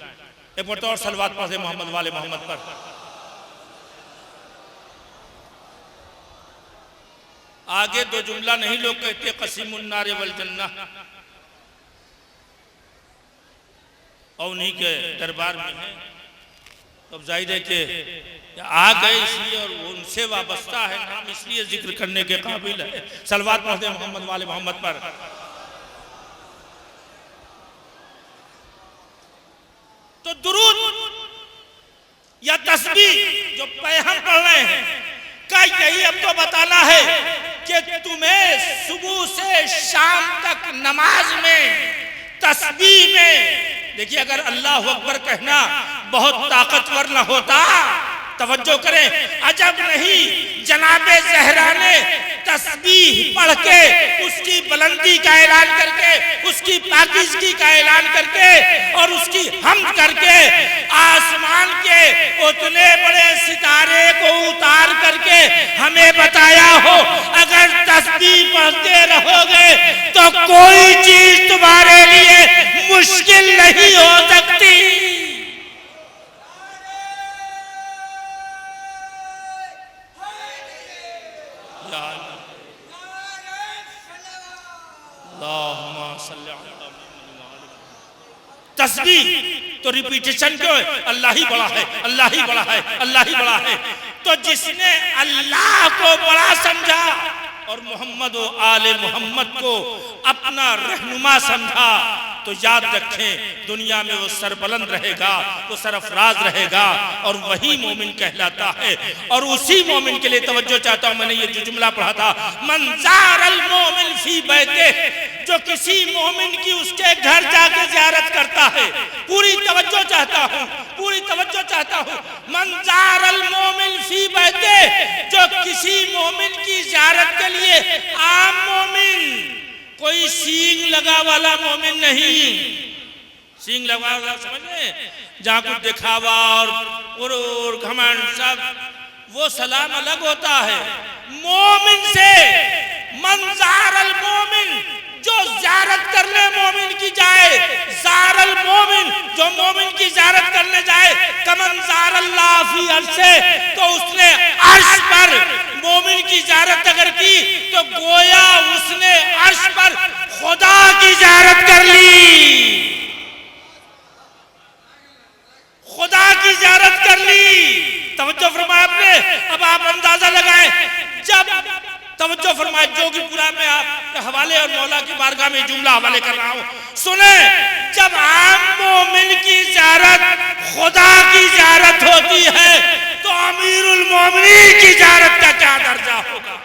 एक मरतबा और सलवात पढ़े मोहम्मद वाले मोहम्मद पर। आगे 2 जुमला नहीं लोग कहते कसीमुन नारे वल जन्ना, और उन्हीं के दरबार में है। अब जाहिर है कि आ गए इसलिए और उनसे वाबस्ता है नाम, इसलिए जिक्र करने के काबिल है। सलवात पढ़ते मोहम्मद वाले मोहम्मद पर। तो दुरूद या तस्बीह जो हम पढ़ रहे हैं का यही अब तो बताना है कि तुम्हें सुबह से शाम तक नमाज में तस्बीह में, देखिए अगर अल्लाह अकबर कहना बहुत ताकतवर न होता, तवज्जो करें, अजब नहीं जनाबे ज़हरा ने तस्बीह पढ़ के उसकी बुलंदी का ऐलान करके, उसकी पाकीज़गी का ऐलान करके और उसकी हम्द करके आसमान के उतने बड़े सितारे को उतार करके हमें बताया हो, अगर तस्बीह पढ़ते रहोगे तो कोई चीज तुम्हारे लिए मुश्किल नहीं हो सकती। तस्बीह तो रिपीटेशन क्यों है? अल्लाह ही बड़ा है, अल्लाह ही बड़ा है, अल्लाह ही बड़ा है। तो जिसने अल्लाह को बड़ा समझा और मोहम्मद व आले मोहम्मद को अपना रहनुमा समझा, तो याद रखें दुनिया में वो सरबलंद रहेगा, वो सरफराज रहेगा और वही मोमिन कहलाता है। और उसी मोमिन के लिए तवज्जो चाहता हूं, मैंने ये जो जुमला पढ़ा था, मंजार अल मोमिन फी बैते, जो किसी मोमिन की उसके घर जाके ज़ियारत करता है। पूरी तवज्जो चाहता हूं, पूरी तवज्जो चाहता हूं। मंजार अल मोमिन फी बैते, जो किसी मोमिन की ज़ियारत के लिए, आम मोमिन, कोई सींग लगा वाला मोमिन नहीं। सींग लगा वाला समझे, जहां कुछ दिखावा और घमंड सब, वो सलाम अलग होता है। मोमिन से मंजार अल मोमिन, जो ज़ियारत करने मोमिन की जाए, ज़ारल मोमिन, जो मोमिन की ज़ियारत करने जाए, कमंजार अल्लाह फी अर्शे, तो उसने अर्श पर मोमिन की ज़ियारत अगर की तो गोया उसने अर्श पर खुदा की ज़ियारत कर ली, खुदा की ज़ियारत कर ली। तवज्जो फरमाया आपने। अब आप अंदाजा लगाएं, जब तवज्जो फरमाए, जोगीपुरा में आप हवाले और मौला की बारगाह में जुमला हवाले कर रहा हूं, सुने। जब आम मोमिन की ज़ियारत खुदा की ज़ियारत होती है, तो अमीरुल मोमिनीन की ज़ियारत का क्या दर्जा होगा।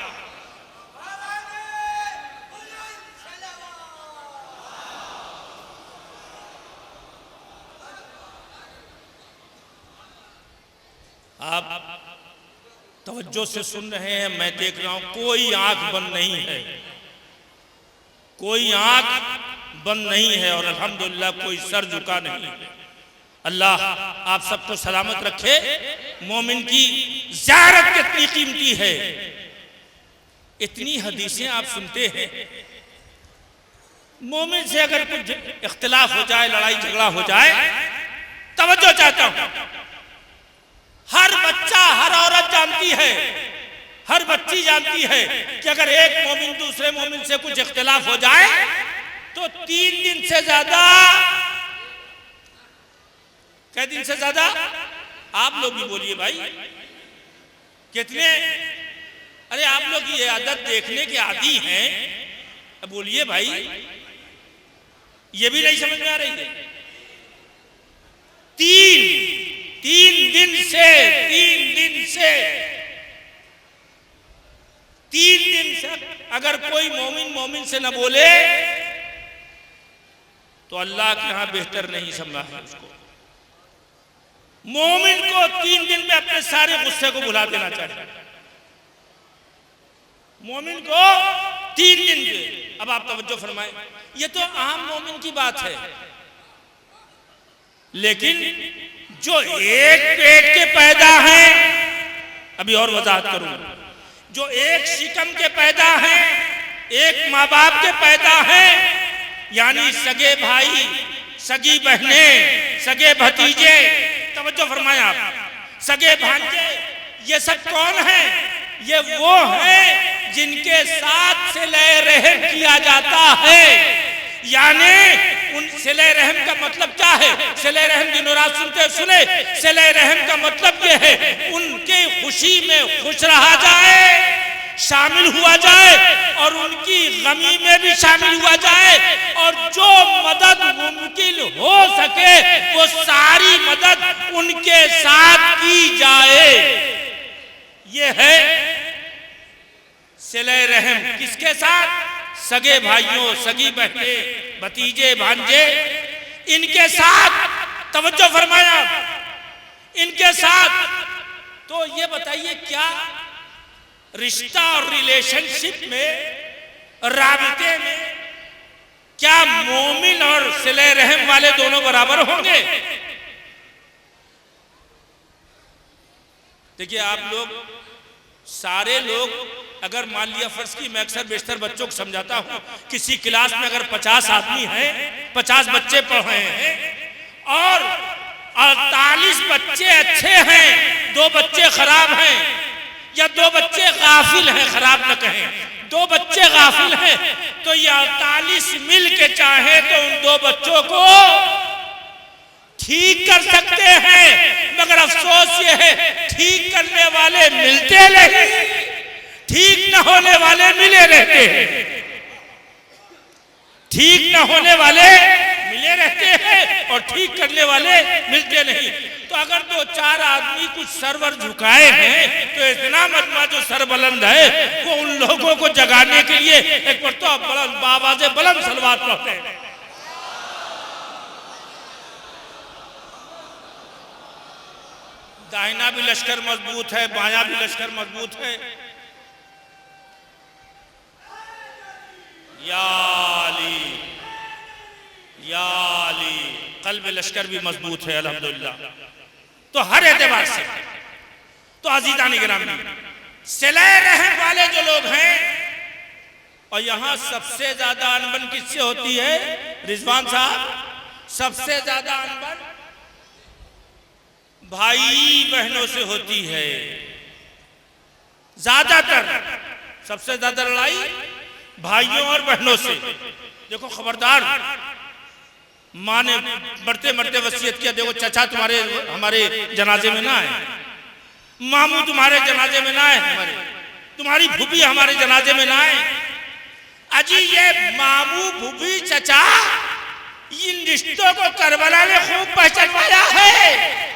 आप तवज्जो से सुन रहे हैं, मैं देख रहा हूं, कोई आंख बंद नहीं है, कोई आंख बंद नहीं है और अल्हम्दुलिल्लाह कोई सर झुका नहीं है। अल्लाह आप सबको सलामत रखे। मोमिन की ज़ियारत कितनी कीमती है। इतनी हदीसें आप सुनते हैं, मोमिन से अगर कुछ इख्तिलाफ हो जाए, लड़ाई झगड़ा हो जाए, तवज्जो चाहता हूं, हर बच्चा, हर औरत जानती है, हर बच्ची जानती है कि अगर एक मोमिन दूसरे मोमिन से कुछ इख्तिलाफ हो जाए तो 3 दिन से ज्यादा, कै दिन से ज्यादा, आप लोग भी बोलिए भाई, कितने, अरे आप लोग ये आदत देखने के आदी हैं, अब बोलिए भाई, ये भी नहीं समझ में आ रही है। 3 दिन से 3 दिन से अगर कोई मोमिन से न बोले तो अल्लाह के यहां बेहतर नहीं समझा है उसको। मोमिन को 3 दिन में अपने सारे गुस्से को भुला देना चाहिए, मोमिन को 3 दिन के। अब आप तवज्जो फरमाएं, ये तो आम मोमिन की बात है, लेकिन जो एक पेट के पैदा हैं, अभी और वजाहत करूंगा, जो एक शिकम के पैदा हैं, एक माँ बाप के पैदा हैं, यानी सगे भाई, सगी बहनें, सगे भतीजे, तवज्जो फरमाएं आप, सगे भांजे, ये सब कौन हैं? ये वो हैं जिनके साथ सिले रहम किया जाता है। यानी उन सिले रहम का मतलब क्या है? सिले रहम दिन और रात सुने, सिले रहम का मतलब ये है उनके खुशी में खुश रहा जाए, शामिल हुआ जाए और उनकी गमी में भी शामिल हुआ जाए, और जो मदद मुमकिन हो सके वो सारी मदद उनके साथ की जाए। ये है सिले रहम। किसके साथ? सगे भाइयों, सगी बहनें, भतीजे, भांजे, इनके साथ। तवज्जो फरमाया, इनके साथ। तो ये बताइए, क्या रिश्ता और रिलेशनशिप में, राबिते में, क्या मोमिन और सिले रहम वाले दोनों बराबर होंगे? देखिए, आप लोग सारे लोग, अगर मान लिया फर्ज की, मैं अक्सर बेशतर बच्चों को समझाता हूं, किसी क्लास में अगर 50 आदमी हैं, 50 बच्चे पढ़ रहे हैं और 48 बच्चे अच्छे हैं, 2 बच्चे खराब हैं, या 2 बच्चे गाफिल हैं, खराब न कहें, 2 बच्चे गाफिल हैं, तो ये 48 मिल के चाहे तो उन 2 बच्चों को ठीक कर सकते हैं, मगर अफसोस ये है ठीक करने वाले मिलते नहीं, ठीक न होने वाले मिले रहते हैं, ठीक न होने वाले मिले रहते हैं और ठीक करने वाले मिलते नहीं। तो अगर दो चार आदमी कुछ सरवर झुकाए हैं तो इतना मजमा जो सर बुलंद है वो उन लोगों को जगाने के लिए एक मरतबा बुलंद बाबाजे बुलंद सलवात पढ़ते हैं। दाहिना भी लश्कर मजबूत है, बायां भी लश्कर मजबूत है। या अली, या अली, कल्ब लश्कर भी मजबूत है अल्हम्दुलिल्लाह। तो हर एतबार से तो अजीज़ान गिरामी सिले रहम वाले जो लोग हैं, और यहां सबसे ज्यादा अनबन किससे होती है रिजवान साहब? सबसे ज्यादा अनबन भाई बहनों से होती है। ज्यादातर सबसे ज्यादा लड़ाई भाइयों और बहनों से। देखो खबरदार, माँ ने मरते मरते वसीयत किया, देखो चचा तुम्हारे हमारे जनाजे में ना आए, मामू तुम्हारे जनाजे में ना आए, तुम्हारी फूफी हमारे जनाजे में ना आए। अजी ये मामू फूफी चचा इन रिश्तों को करबला ने खूब पहचानवाया है।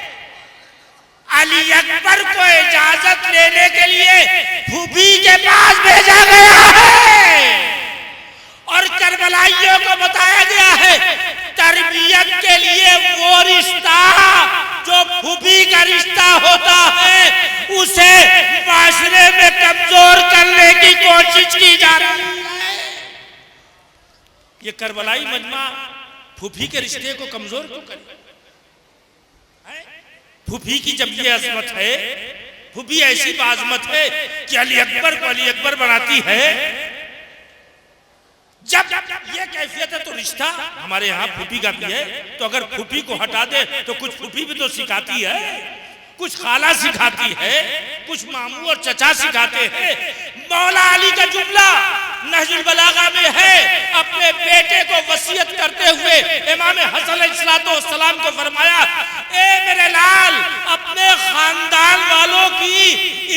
अली अकबर को इजाजत लेने के लिए फूफी के पास भेजा गया है और करबलाइयों को बताया गया है तरबियत के लिए वो रिश्ता जो फूफी का रिश्ता होता है उसे माशरे में कमजोर करने की कोशिश की जा रही है। ये करबलाई मजमा फूफी के रिश्ते को कमजोर क्यों करे? फूफी की जब ये अजमत है, फूफी ऐसी बाजमत है कि अली अकबर को अली अकबर बनाती है। जब ये कैफियत है तो रिश्ता हमारे यहाँ फूफी का भी है, तो अगर फूफी को हटा दे तो कुछ फूफी भी तो सिखाती है, कुछ खाला सिखाती है, कुछ मामू और चचा सिखाते हैं। मौला अली का जुमला नहजुल बलागा में है, अपने बेटे को वसीयत करते हुए इमाम हसन अलैहिस्सलाम को फरमाया, ए मेरे लाल अपने खानदान वालों की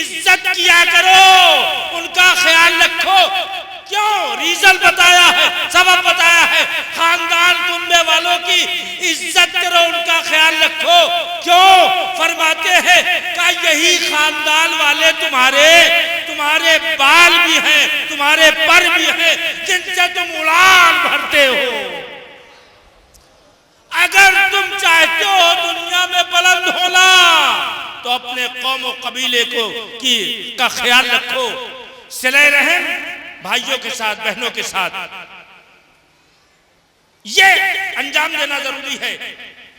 इज्जत किया करो, उनका ख्याल रखो। क्यों? रीजन बताया है, सबब बताया है, खानदान कुंबे वालों की इज्जत करो, उनका ख्याल रखो। क्यों? फरमाते हैं कि यही खानदान वाले तुम्हारे बाल भी हैं, तुम्हारे पर भी हैं, जिनसे तुम उड़ान भरते हो। अगर तुम चाहते हो दुनिया में बुलंद होना तो अपने कौम और कबीले का ख्याल रखो। सिले रहम भाइयों के साथ, बहनों के साथ ये अंजाम देना जरूरी है।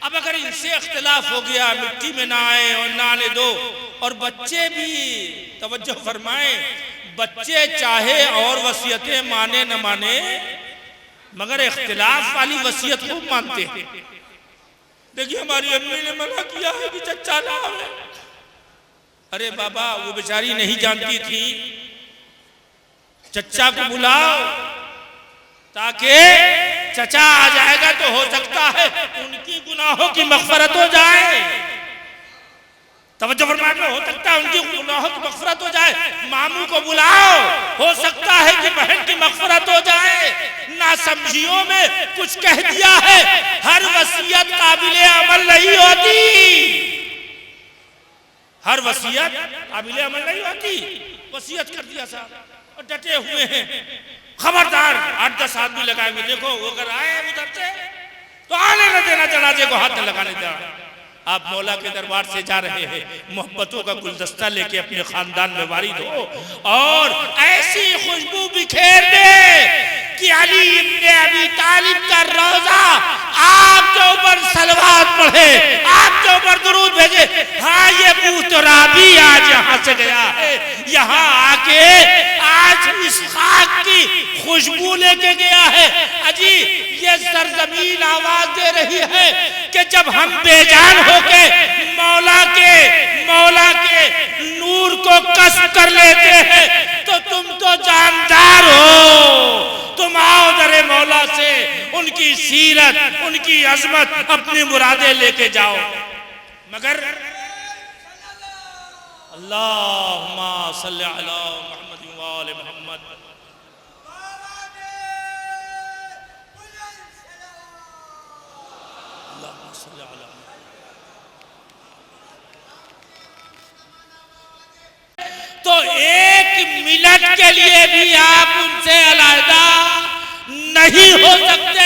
अब अगर इनसे इख्तिलाफ हो गया, मिट्टी में ना आए और ना आने दो। और बच्चे भी तवज्जो फरमाएं, बच्चे चाहे और वसीयतें माने न माने मगर इख्तिलाफ वाली वसीयत खूब मानते हैं। देखिए हमारी अम्मी ने मना किया है कि चचा ना आवे। अरे बाबा, वो बेचारी नहीं जानती थी, चचा को बुलाओ ताकि चचा आ जाएगा तो हो सकता है उनकी गुनाहों की मग़फ़िरत हो जाए। तवज्जो फरमाइए, हो सकता है उनकी गुनाहों की मग़फ़िरत हो जाए। मामू को बुलाओ, हो सकता है कि बहन की मग़फ़िरत हो जाए। नासमझियों में कुछ कह दिया है, हर वसीयत काबिले अमल नहीं होती, हर वसीयत काबिले अमल नहीं होती। वसीयत कर दिया साहब और डटे हुए हैं, खबरदार 8-10 आदमी लगाएंगे। देखो वो अगर आए उधर से तो आने न देना, जनाजे को हाथ न लगाने देना। आप मौला के दरबार से जा रहे हैं, मोहब्बतों का गुलदस्ता लेके अपने खानदान में वारिद हो और ऐसी खुशबू बिखेर दे कि अली इब्ने अबी तालिब का रोजा आपके ऊपर सलवात पढ़े, आपके ऊपर दुरूद भेजे। हाँ, ये बूतराबी आज यहाँ से गया है, यहाँ आके आज इस खाक की खुशबू लेके गया है। अजी ये सरजमीन आवाज दे रही है कि जब हम बेजान होके मौला के नूर को कसब कर लेते हैं तो तुम तो जानदार हो। तुम आओ दरे मौला से उनकी सीरत, उनकी अजमत, अपनी मुरादें लेके जाओ। मगर अल्लाहुम्मा सल्ली अला मुहम्मद तो एक मिनट के लिए भी आप उनसे अलहदा नहीं हो सकते।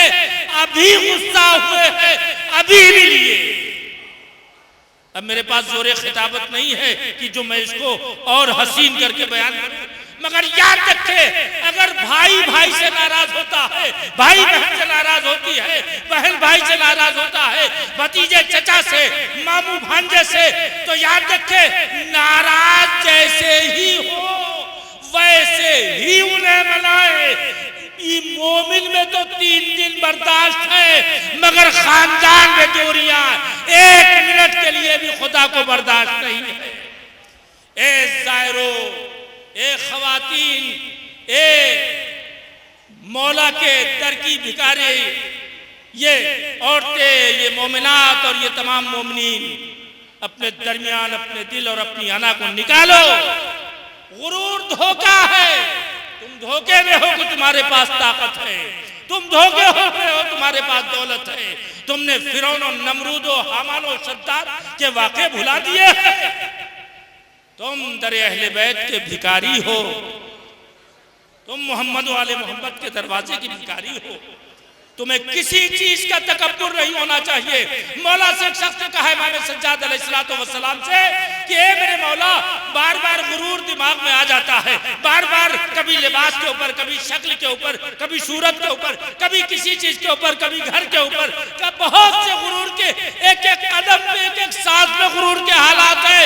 अभी गुस्सा हुए हैं, अभी भी लिए। अब मेरे पास जोरे खिताबत नहीं है कि जो मैं इसको और हसीन करके बयान करूं, मगर याद रखे, अगर भाई भाई से नाराज होता है, भाई बहन से नाराज होती है, बहन भाई से नाराज होता है, भतीजे चचा से, मामू भांजे से, तो याद रखे नाराज जैसे ही हो वैसे ही उन्हें मनाए। मोमिन में तो 3 दिन बर्दाश्त है, मगर खानदान में दूरियां 1 मिनट के लिए भी खुदा को बर्दाश्त नहीं है। ए जायरो, ए खवातीन, ए मौला के दर की भिखारी, ये औरतें, ये मोमिनात और ये तमाम मोमिनीन, अपने दरमियान अपने दिल और अपनी अना को निकालो। गुरूर धोखा है। तुम धोखे में हो कि तुम्हारे पास ताकत है, तुम धोखे हो तुम्हारे पास दौलत है। तुमने फिरौन और नमरूद और हामान और शद्दाद के वाक़े भुला दिए हैं। तुम दर अहले बैत के भिखारी हो, तुम मोहम्मद वाले मोहम्मद के दरवाजे की भिखारी हो। तुम्हें किसी चीज का तकब्बुर नहीं होना चाहिए। मौला से एक शख्स ने कहा इमाम सज्जाद अलैहिस्सलाम से कि ए मेरे मौला, बार बार गुरूर दिमाग में आ जाता है, बार बार कभी लिबास के ऊपर, कभी शक्ल के ऊपर, कभी सूरत के ऊपर, कभी किसी चीज के ऊपर, कभी घर के ऊपर, बहुत से गुरूर के एक एक कदम में, एक एक सांस में गुरूर के हालात है।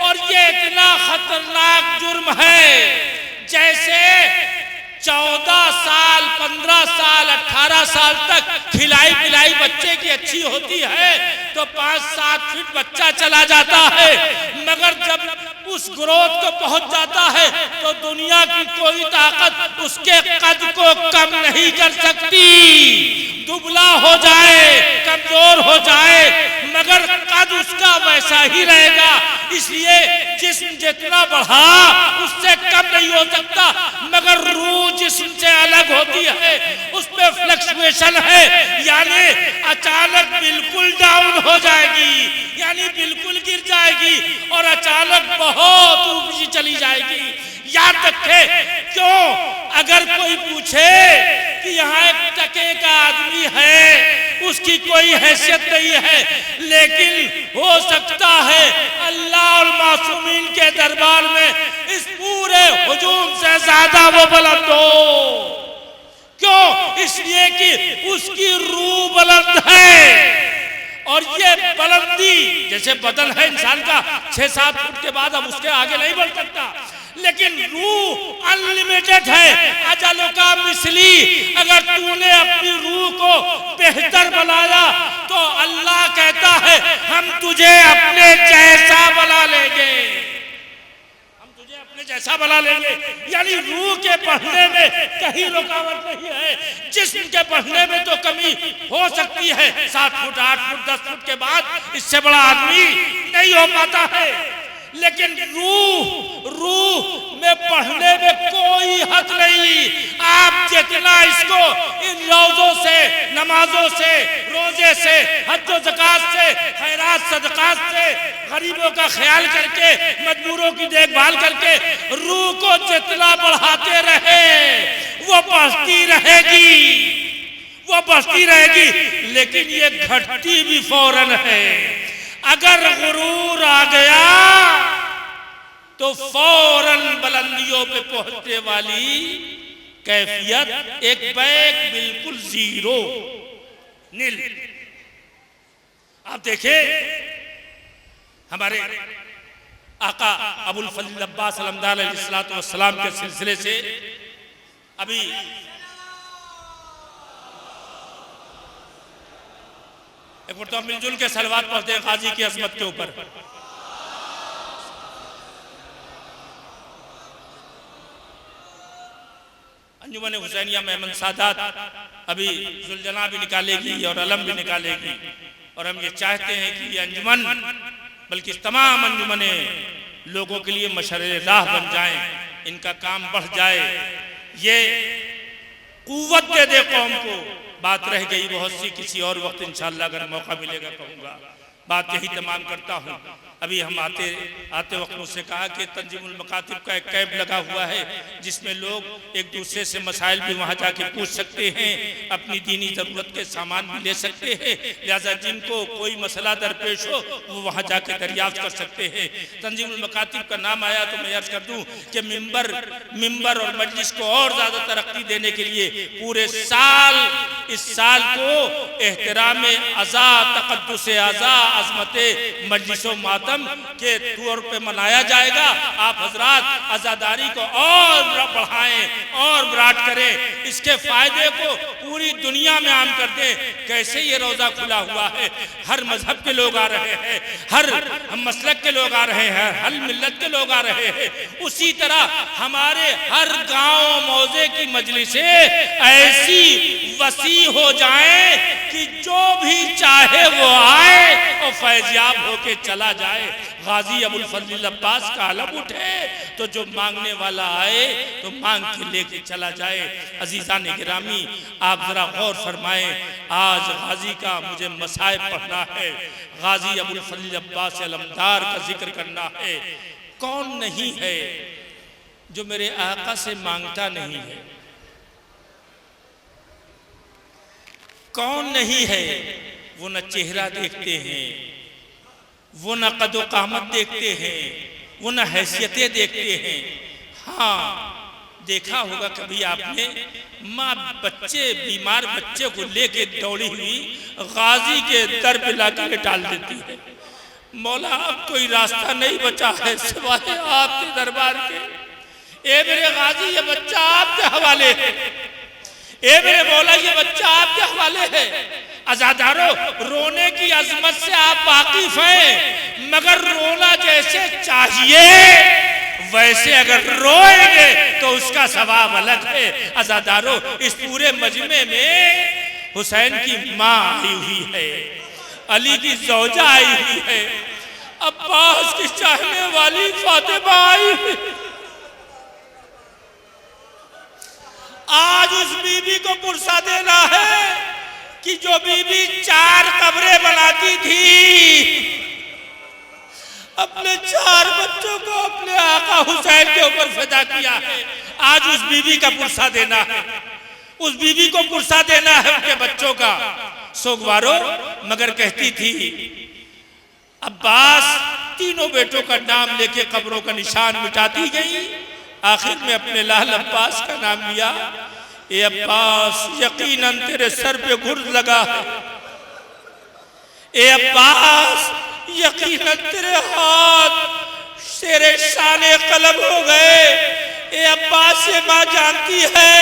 और ये इतना खतरनाक जुर्म है जैसे 14 साल, 15 साल, 18 साल तक खिलाई पिलाई बच्चे की अच्छी होती है तो 5-7 फीट बच्चा चला जाता है, मगर जब उस ग्रोथ को पहुंच जाता है तो दुनिया की कोई ताकत उसके कद को कम नहीं कर सकती। दुबला हो जाए, कमजोर हो जाए, मगर कद उसका वैसा ही रहेगा। इसलिए जिस्म जितना बढ़ा उससे कम नहीं हो सकता, मगर रूह जिस्म से अलग होती है, उसमें फ्लक्चुएशन है, यानी अचानक बिल्कुल डाउन हो जाएगी, यानी बिल्कुल गिर जाएगी और अचानक बहुत ऊंची चली जाएगी। याद रखे, क्यों अगर कोई पूछे कि यहाँ एक टके का आदमी है, उसकी कोई हैसियत नहीं है, लेकिन हो सकता है अल्लाह और मासूमीन के दरबार में इस पूरे हुजूम से ज्यादा वो बुलंद हो। क्यों? इसलिए कि उसकी रूह बुलंद है। और ये बुलंदी जैसे बदन है इंसान का 6-7 फुट के बाद अब उसके आगे नहीं बढ़ सकता, लेकिन रूह अनलिमिटेड है। अजल का मिसली, अगर तूने अपनी रूह को बेहतर बनाया तो अल्लाह कहता है हम तुझे अपने जैसा बना लेंगे, हम तुझे अपने जैसा बना लेंगे। यानी रूह के बढ़ने में कहीं रुकावट नहीं है, जिस्म के बढ़ने में तो कमी हो सकती है। 7 फुट, 8 फुट, 10 फुट के बाद इससे बड़ा आदमी नहीं हो पाता है, लेकिन रूह में बढ़ने में कोई हद नहीं। आप जितना इसको इन रोजों से, नमाजों से, रोजे से, हज व ज़कात से, खैरात सदकात से, गरीबों का ख्याल करके, मजबूरों की देखभाल करके रूह को जितना बढ़ाते रहे वो बढ़ती रहेगी, वो बढ़ती रहेगी। लेकिन ये घटती भी फौरन है। अगर गुरूर आ गया तो फौरन बुलंदियों पे पहुंचने वाली कैफियत एक बैग बिल्कुल जीरो, नील। आप देखें हमारे आका अबुल फजल अब्बास अलैहिस्सलाम के सिलसिले से अभी एक बार तो मिलजुल के सलवात पढ़ते हैं गाजी की अजमत के ऊपर। अंजुमन हुसैनिया मेमन सादात अभी जुलजना भी निकालेगी और अलम भी निकालेगी, और हम ये चाहते हैं कि ये अंजुमन बल्कि तमाम अंजुमने लोगों के लिए मशरे राह बन जाएं, इनका काम बढ़ जाए, ये कुव्वत दे कौम को। बात रह गई बहुत सी, किसी और वक्त इंशाअल्लाह अगर मौका मिलेगा कहूँगा। बात यही तमाम करता हूँ। अभी हम आते आते वक्त मुझसे कहा कि तंजीमुल मकातिब का एक कैंप लगा हुआ है जिसमें लोग एक दूसरे से मसाइल भी वहाँ जाके पूछ सकते हैं, अपनी दीनी ज़रूरत के सामान भी ले सकते हैं। लिहाजा जिनको कोई मसला दरपेश हो वो वहाँ जाके दरियाफ्त कर सकते हैं। तंजीमुल मकातिब का नाम आया तो मैं अर्ज़ कर दूँ कि मिंबर और मजलिस को और ज़्यादा तरक्की देने के लिए पूरे साल इस साल को एहतराम अज़ा तक़द्दुस अज़ा अज़मत मजलिस व मातम के तौर पे मनाया जाएगा। आप हजरात आज़ादारी को और बढ़ाएं और विराट करें, इसके फायदे को पूरी दुनिया में आम कर दें। कैसे ये रोज़ा खुला हुआ है, हर मजहब के लोग आ रहे हैं, हर मसलक के लोग आ रहे हैं, हर मिल्लत के लोग आ रहे हैं। उसी तरह हमारे हर गांव मौजे की मजलिसें ऐसी वसी हो जाएं कि जो भी चाहे वो आए और फैज़याब होके चला जाए। गाजी अबुल फजल अब्बास का अलम उठे तो जो मांगने वाला आए तो मांग के लेके चला जाए। अजीज़ान गिरामी, आप जरा गौर फरमाएं, आज गाजी का मुझे मसाइब पढ़ना है, गाजी अबुल फजल अब्बास अलमदार का जिक्र करना है। कौन नहीं है जो मेरे आका से मांगता नहीं है? कौन नहीं है वो न चेहरा देखते हैं, वो न कदो कामत देखते हैं, वो न हैसियतें देखते हैं। हाँ, देखा होगा कभी आपने, माँ बच्चे बीमार बच्चे को लेके दौड़ी हुई गाजी के दर पे लाकर डाल देती है। मौला अब कोई रास्ता नहीं बचा है सिवाय आपके दरबार के। ए मेरे गाजी, ये बच्चा आपके हवाले है। ए मेरे मौला, ये बच्चा आपके हवाले है। अज़ादारो, रोने की अजमत से आप वाकिफ हैं, मगर रोना जैसे चाहिए वैसे अगर रोएंगे तो उसका सवाब अलग है। अज़ादारो, इस पूरे मजमे में हुसैन की माँ आई हुई है, अली की ज़ौजा आई हुई है, अब्बास की चाहने वाली फातिमा आई हुई। आज उस बीबी को पुरसा देना है कि जो बीबी 4 कब्रें बनाती थी, अपने 4 बच्चों को अपने आका हुसैन के ऊपर फिदा किया है। आज उस बीबी का पुरसा देना है, उस बीबी को पुरसा देना है उनके बच्चों का। सोगवारो मगर कहती थी, अब्बास तीनों बेटों का नाम लेके कब्रों का निशान मिटाती गई। आखिर में अपने लाल अब्बास का नाम लिया। ए अब्बास, यकीनन तेरे सर पे गुर्ज लगा है। ए अब्बास, यकीनन तेरे हाथ तेरे शाने कलम हो गए। ए अब्बास, ये माँ जानती है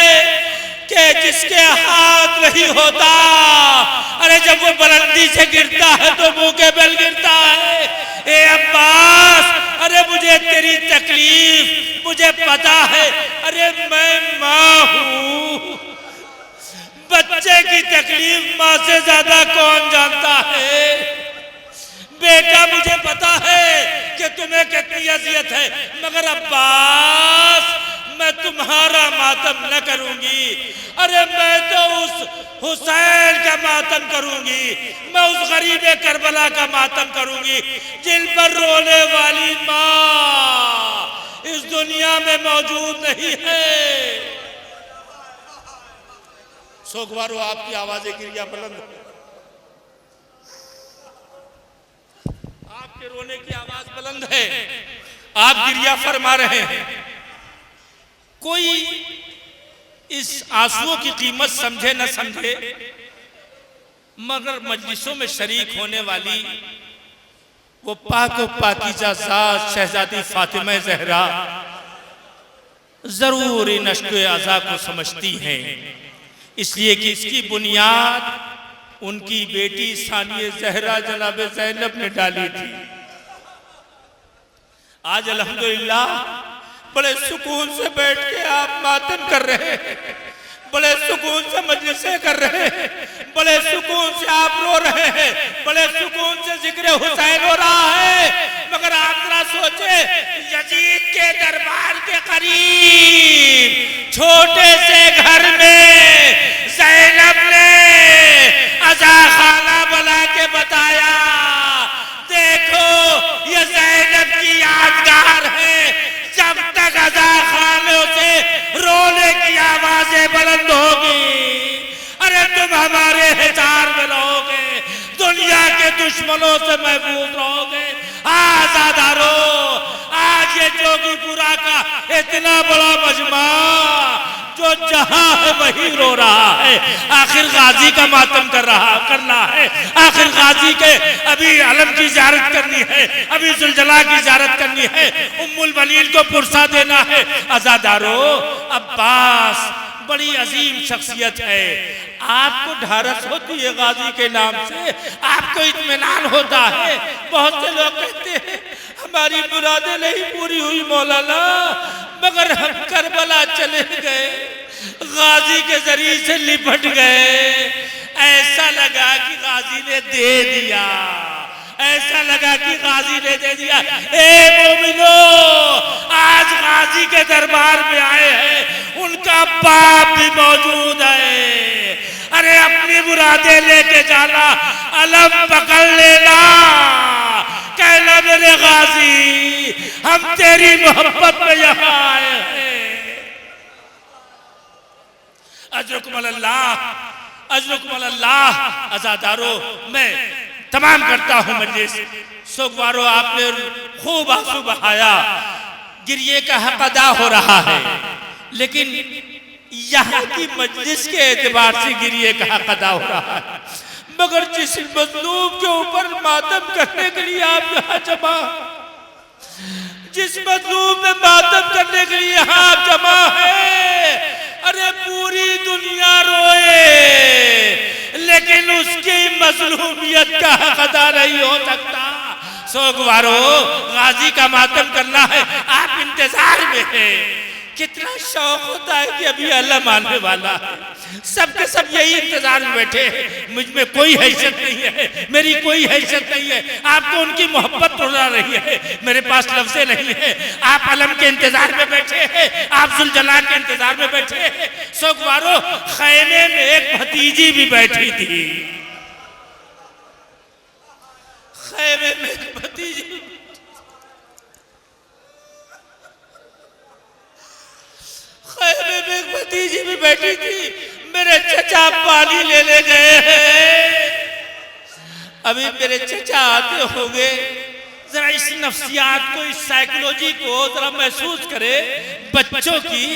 कि जिसके हाथ नहीं होता, अरे जब वो बुलंदी से गिरता है तो मुंह के बल गिरता है। ए अब्बास, अरे मुझे तेरी तकलीफ मुझे पता है। अरे मैं माँ हूँ, बच्चे की तकलीफ माँ से ज्यादा कौन जानता है? बेटा, मुझे पता है कि तुम्हें कितनी अजियत है, मगर अब्बास मैं तुम्हारा मातम न करूंगी। अरे मैं तो उस हुसैन का मातम करूंगी, मैं उस गरीबे करबला का मातम करूंगी जिन पर रोने वाली माँ इस दुनिया में मौजूद नहीं है। सोगवारो, आपकी आवाजें गिरिया बुलंद, आपके रोने की आवाज बुलंद है, आप गिरिया फरमा रहे हैं। कोई इस आंसुओं की कीमत समझे न समझे, मगर मजलिसों में शरीक होने वाली वो पाक व पाकीज़ा ज़ात शहजादी फातिमा ज़हरा जरूर इन अश्क-ए अज़ा को समझती हैं, इसलिए कि इसकी बुनियाद उनकी बेटी सानिया ज़हरा जनाब ज़ैनब ने डाली थी। आज अल्हम्दुलिल्लाह बड़े सुकून से बैठ के आप मातम कर रहे हैं, बड़े सुकून से मजलिसें कर रहे हैं, बड़े सुकून से आप रो रहे हैं, बड़े सुकून से जिक्र हुसैन हो रहा है। मगर आप जरा सोचे, यजीद के दरबार के करीब छोटे से घर में ज़ैनब ने अज़ा खाना बना के बताया हिसार में रहोगे, दुनिया के दुश्मनों से महफूज रहोगे। आजादारो, आज ये जोगीपुरा का इतना बड़ा मजमा जो जहां है वही रो रहा है। आखिर गाजी का मातम करना है, आखिर गाजी के अभी अलम की ज़ियारत करनी है, अभी जुलजला की ज़ियारत करनी है, उम्मुल बनीन को पुरसा देना है। आजादारो, अब्बास बड़ी अजीम शख्सियत है, आपको ढारस होती है गाजी के नाम से, आपको इत्मीनान होता है। बहुत से लोग कहते हैं हमारी मुरादें नहीं पूरी हुई मौलाना, मगर हम करबला चले गए, गाजी के जरिए से लिपट गए। ऐसा लगा कि गाजी ने दे दिया, ऐसा लगा कि गाजी ने दे दिया। ए मोमिनो, आज गाजी के दरबार में आए हैं, उनका बाप भी मौजूद है। अरे अपनी मुरादें लेके जाना, अलम पकड़ लेना, कहना मेरे गाजी हम तेरी मोहब्बत में यहाँ आए हैं। अजरुकुम अल्लाह, अजरुकुम अल्लाह। आजादारो, मैं तमाम करता हूँ मजलिस। सोगवारो, आपने खूब आंसू बहाया, गिरिए का हक अदा हो रहा है, लेकिन यहाँ की मजलिस के एतबार से गिरिए का हक अदा हो रहा है। मगर जिस मजलूम के ऊपर मातम करने के लिए आप यहाँ जमा, जिस मजलूम में मातम करने के लिए यहाँ आप जमा है, अरे पूरी दुनिया रोए, लेकिन उसकी मजलूमियत का हक अदा नहीं हो सकता। सोगवारो, गाजी का मातम करना है, आप इंतजार में हैं। कितना शौक होता है कि अभी अल्लाह मानने वाला है, सबके सब यही इंतजार में बैठे हैं। मुझ में कोई हैसियत नहीं है, मेरी कोई हैसियत नहीं है, आपको उनकी मोहब्बत रुला रही है, मेरे पास लफ्ज़ें नहीं है। आप अलम के इंतजार में बैठे हैं, आप जुलजलाल के इंतजार में बैठे हैं। सोगवारो, खैमे में एक भतीजी भी बैठी थी, खैमे में एक भतीजी, खैमे में एक भतीजी भी बैठी थी। मेरे चचा पानी लेने गए हैं, अभी मेरे चचा आते होंगे। जरा इस नफ्सियात को, इस साइकोलॉजी को जरा महसूस करे बच्चों की,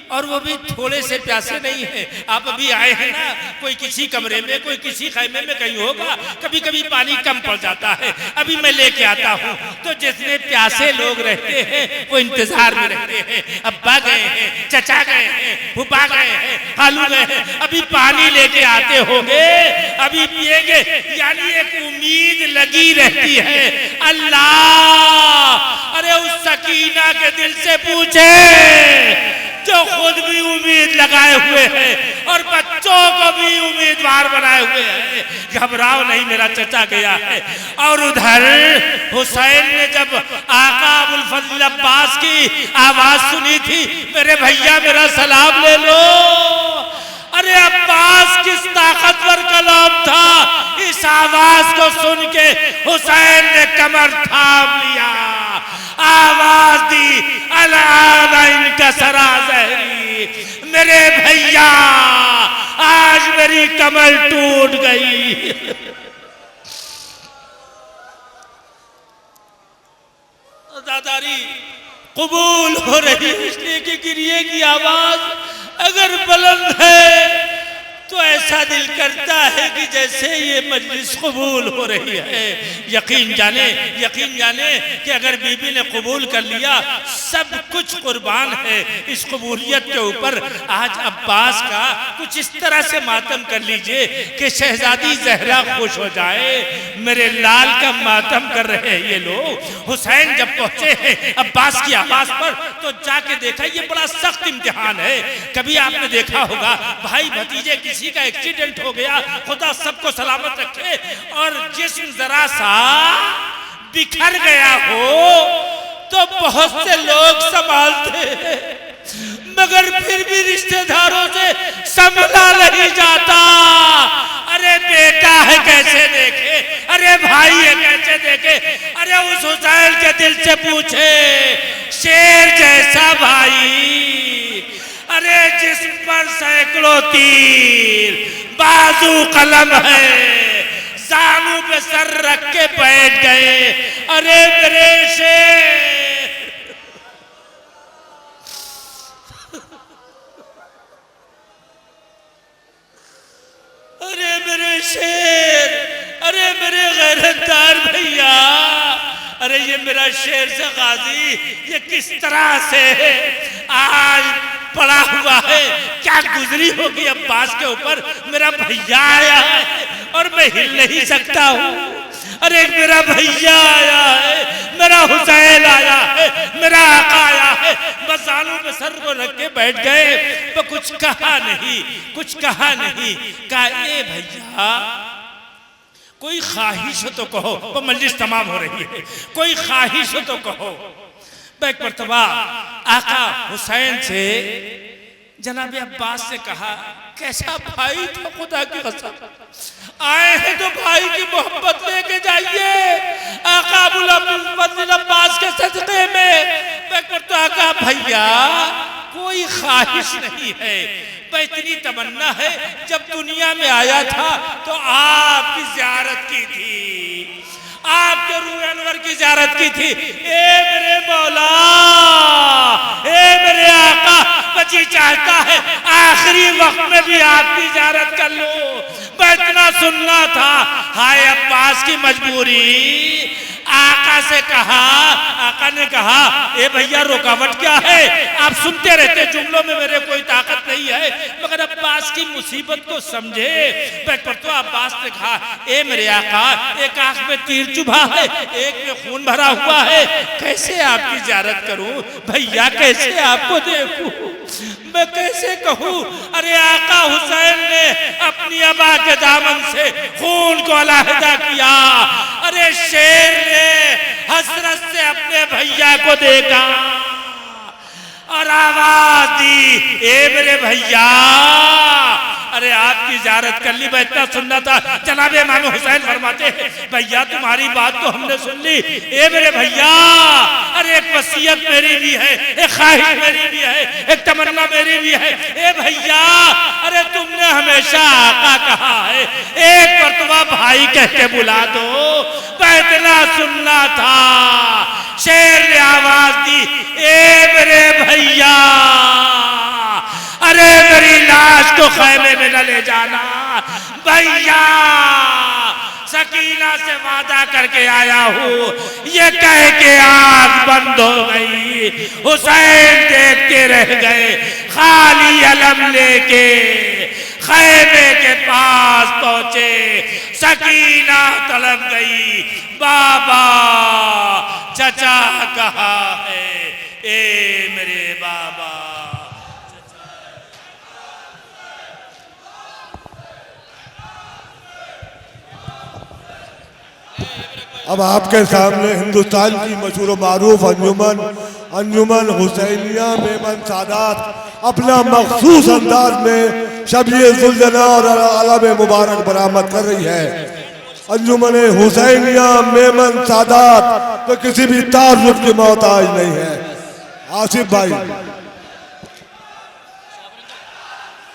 और वो भी थोड़े से प्यासे नहीं है। आप अभी आए हैं ना, कोई किसी कमरे में, कोई किसी खैमे में कहीं होगा, कभी कभी पानी कम पड़ जाता है, अभी मैं लेके आता हूँ। तो जितने प्यासे लोग रहते हैं वो इंतजार में रहते हैं। अब्बा गए हैं, चचा गए हैं, फूफा गए हैं, खालू गए हैं, अभी पानी लेके आते होंगे, अभी पिएंगे, यानी एक उम्मीद लगी रहती है। अल्लाह, अरे उस सकीना के दिल से पूछे जो खुद भी उम्मीद लगाए हुए हैं और बच्चों को भी उम्मीदवार बनाए हुए हैं। घबराओ नहीं, मेरा चचा गया है। और उधर हुसैन ने जब आका अबुल फजल अब्बास की आवाज सुनी थी, मेरे भैया मेरा सलाम ले लो। अरे अब्बास किस ताकतवर कलाम था, इस आवाज को सुन के हुसैन ने कमर थाम लिया, आवाज दी, अलाना इनका सरा ज़हरी, मेरे भैया आज मेरी कमर टूट गई। दादारी कबूल हो रही है, इसलिए कि गिरिए की आवाज अगर बुलंद है तो ऐसा दिल करता है कि जैसे ये मजलिस कबूल हो रही है। यकीन जाने कि अगर बीबी ने कबूल कर लिया, सब कुछ कुर्बान है इस कबूलियत के ऊपर। आज अब्बास का कुछ इस तरह से मातम कर लीजिए कि शहजादी जहरा खुश हो जाए। मेरे लाल का मातम कर रहे हैं ये लोग। हुसैन जब पहुंचे हैं अब्बास की आवाज पर, तो जाके देखा ये बड़ा सख्त इम्तिहान है। कभी आपने देखा होगा भाई भतीजे किसी का एक्सीडेंट हो गया, खुदा सबको सलामत रखे, और जिस्म जरा सा बिखर गया हो तो बहुत से लोग संभालते हैं, मगर फिर भी रिश्तेदारों से संभला नहीं जाता। अरे बेटा है कैसे देखे, अरे भाई है कैसे देखे, अरे उस हुसैन के दिल से पूछे, शेर जैसा भाई, अरे जिस्म पर सैकड़ों तीर, बाजू कलम है, जानू पे सर रख के बैठ गए। अरे मेरे शेर, अरे मेरे शेर, अरे मेरे गैरतदार भैया, अरे ये मेरा शेर से गाजी ये किस तरह से आज पड़ा हुआ है, क्या गुजरी होगी अब्बास के ऊपर। मेरा भैया आया है और मैं हिल नहीं सकता हूँ। अरे मेरा भैया आया है, मेरा हुसैन आया है, मेरा आका आया है। बस जानू पे सर को रख के बैठ गए तो कुछ कहा नहीं, कुछ कहा नहीं। कहा ए भैया कोई ख्वाहिश हो तो कहो, वो मजलिस तमाम हो रही है, कोई ख्वाहिश हो तो कहो। एक मर्तबा आका हुसैन से जनाब अब्बास ने कहा कैसा भाई था खुदा की कसम, आए हैं तो भाई की मोहब्बत लेके जाइए आका अब्दुल अब्बास के सदक़े में। तो आका भैया कोई ख्वाहिश नहीं है, इतनी तमन्ना है जब दुनिया में आया था तो आपकी ज़ियारत की थी, आपके रूह अनवर की ज़ियारत की थी। ए मेरे मौला, ए मेरे आका, बची चाहता है आखिरी वक्त में भी आपकी ज़ियारत कर लो। मैं इतना सुनना था। हाय अब्बास की मजबूरी। आका से कहा, आका ने कहा ए भैया रुकावट क्या है, आप सुनते रहते जुमलों में मेरे कोई ताकत नहीं है, मगर अब्बास की मुसीबत को समझे। पर तो अब्बास ने कहा ए मेरे आका, एक आंख में तीर चुभा है, एक में खून भरा हुआ है, कैसे आपकी ज़ियारत करूं भैया, कैसे आपको देखूं, मैं कैसे कहूं। अरे आका हुसैन ने अपनी अबा के दामन से खून को अलहदा किया। अरे शेर ने हसरत से अपने भैया को देखा और आवाज दी ए मेरे भैया। अरे आपकी ज़ियारत कर ली, मैं इतना सुनना था। जनाब इमाम हुसैन फरमाते हैं भैया तुम्हारी बात तो हमने सुन ली, ए मेरे भैया अरे एक वसीयत मेरी भी है, एक ख्वाहिश मेरी भी है, एक तमन्ना मेरी भी है। ए भैया अरे तुमने हमेशा आका कहा है, एक मर्तबा भाई कह के बुला दो, मैं इतना सुनना था। शेर ने आवाज दी ए मेरे भैया, अरे मेरी लाश को खैमे में न ले जाना भैया, सकीना से वादा करके आया हूँ। ये कह के आँख बंद हो गई। हुसैन देखते रह गए, खाली अलम लेके खैमे के पास पहुंचे। सकीना तड़प गई, बाबा चचा कहाँ है, ए मेरे बाबा। अब आपके सामने हिंदुस्तान की मशहूर मारूफ अंजुमन हुसैनिया मेमन सादात अपना मखसूस अंदाज में शब-ए ज़ुल्जना और आलम मुबारक बरामद कर रही है। अंजुमन हुसैनिया मेमन सादात तो किसी भी तारुफ की मोहताज नहीं है। आसिफ भाई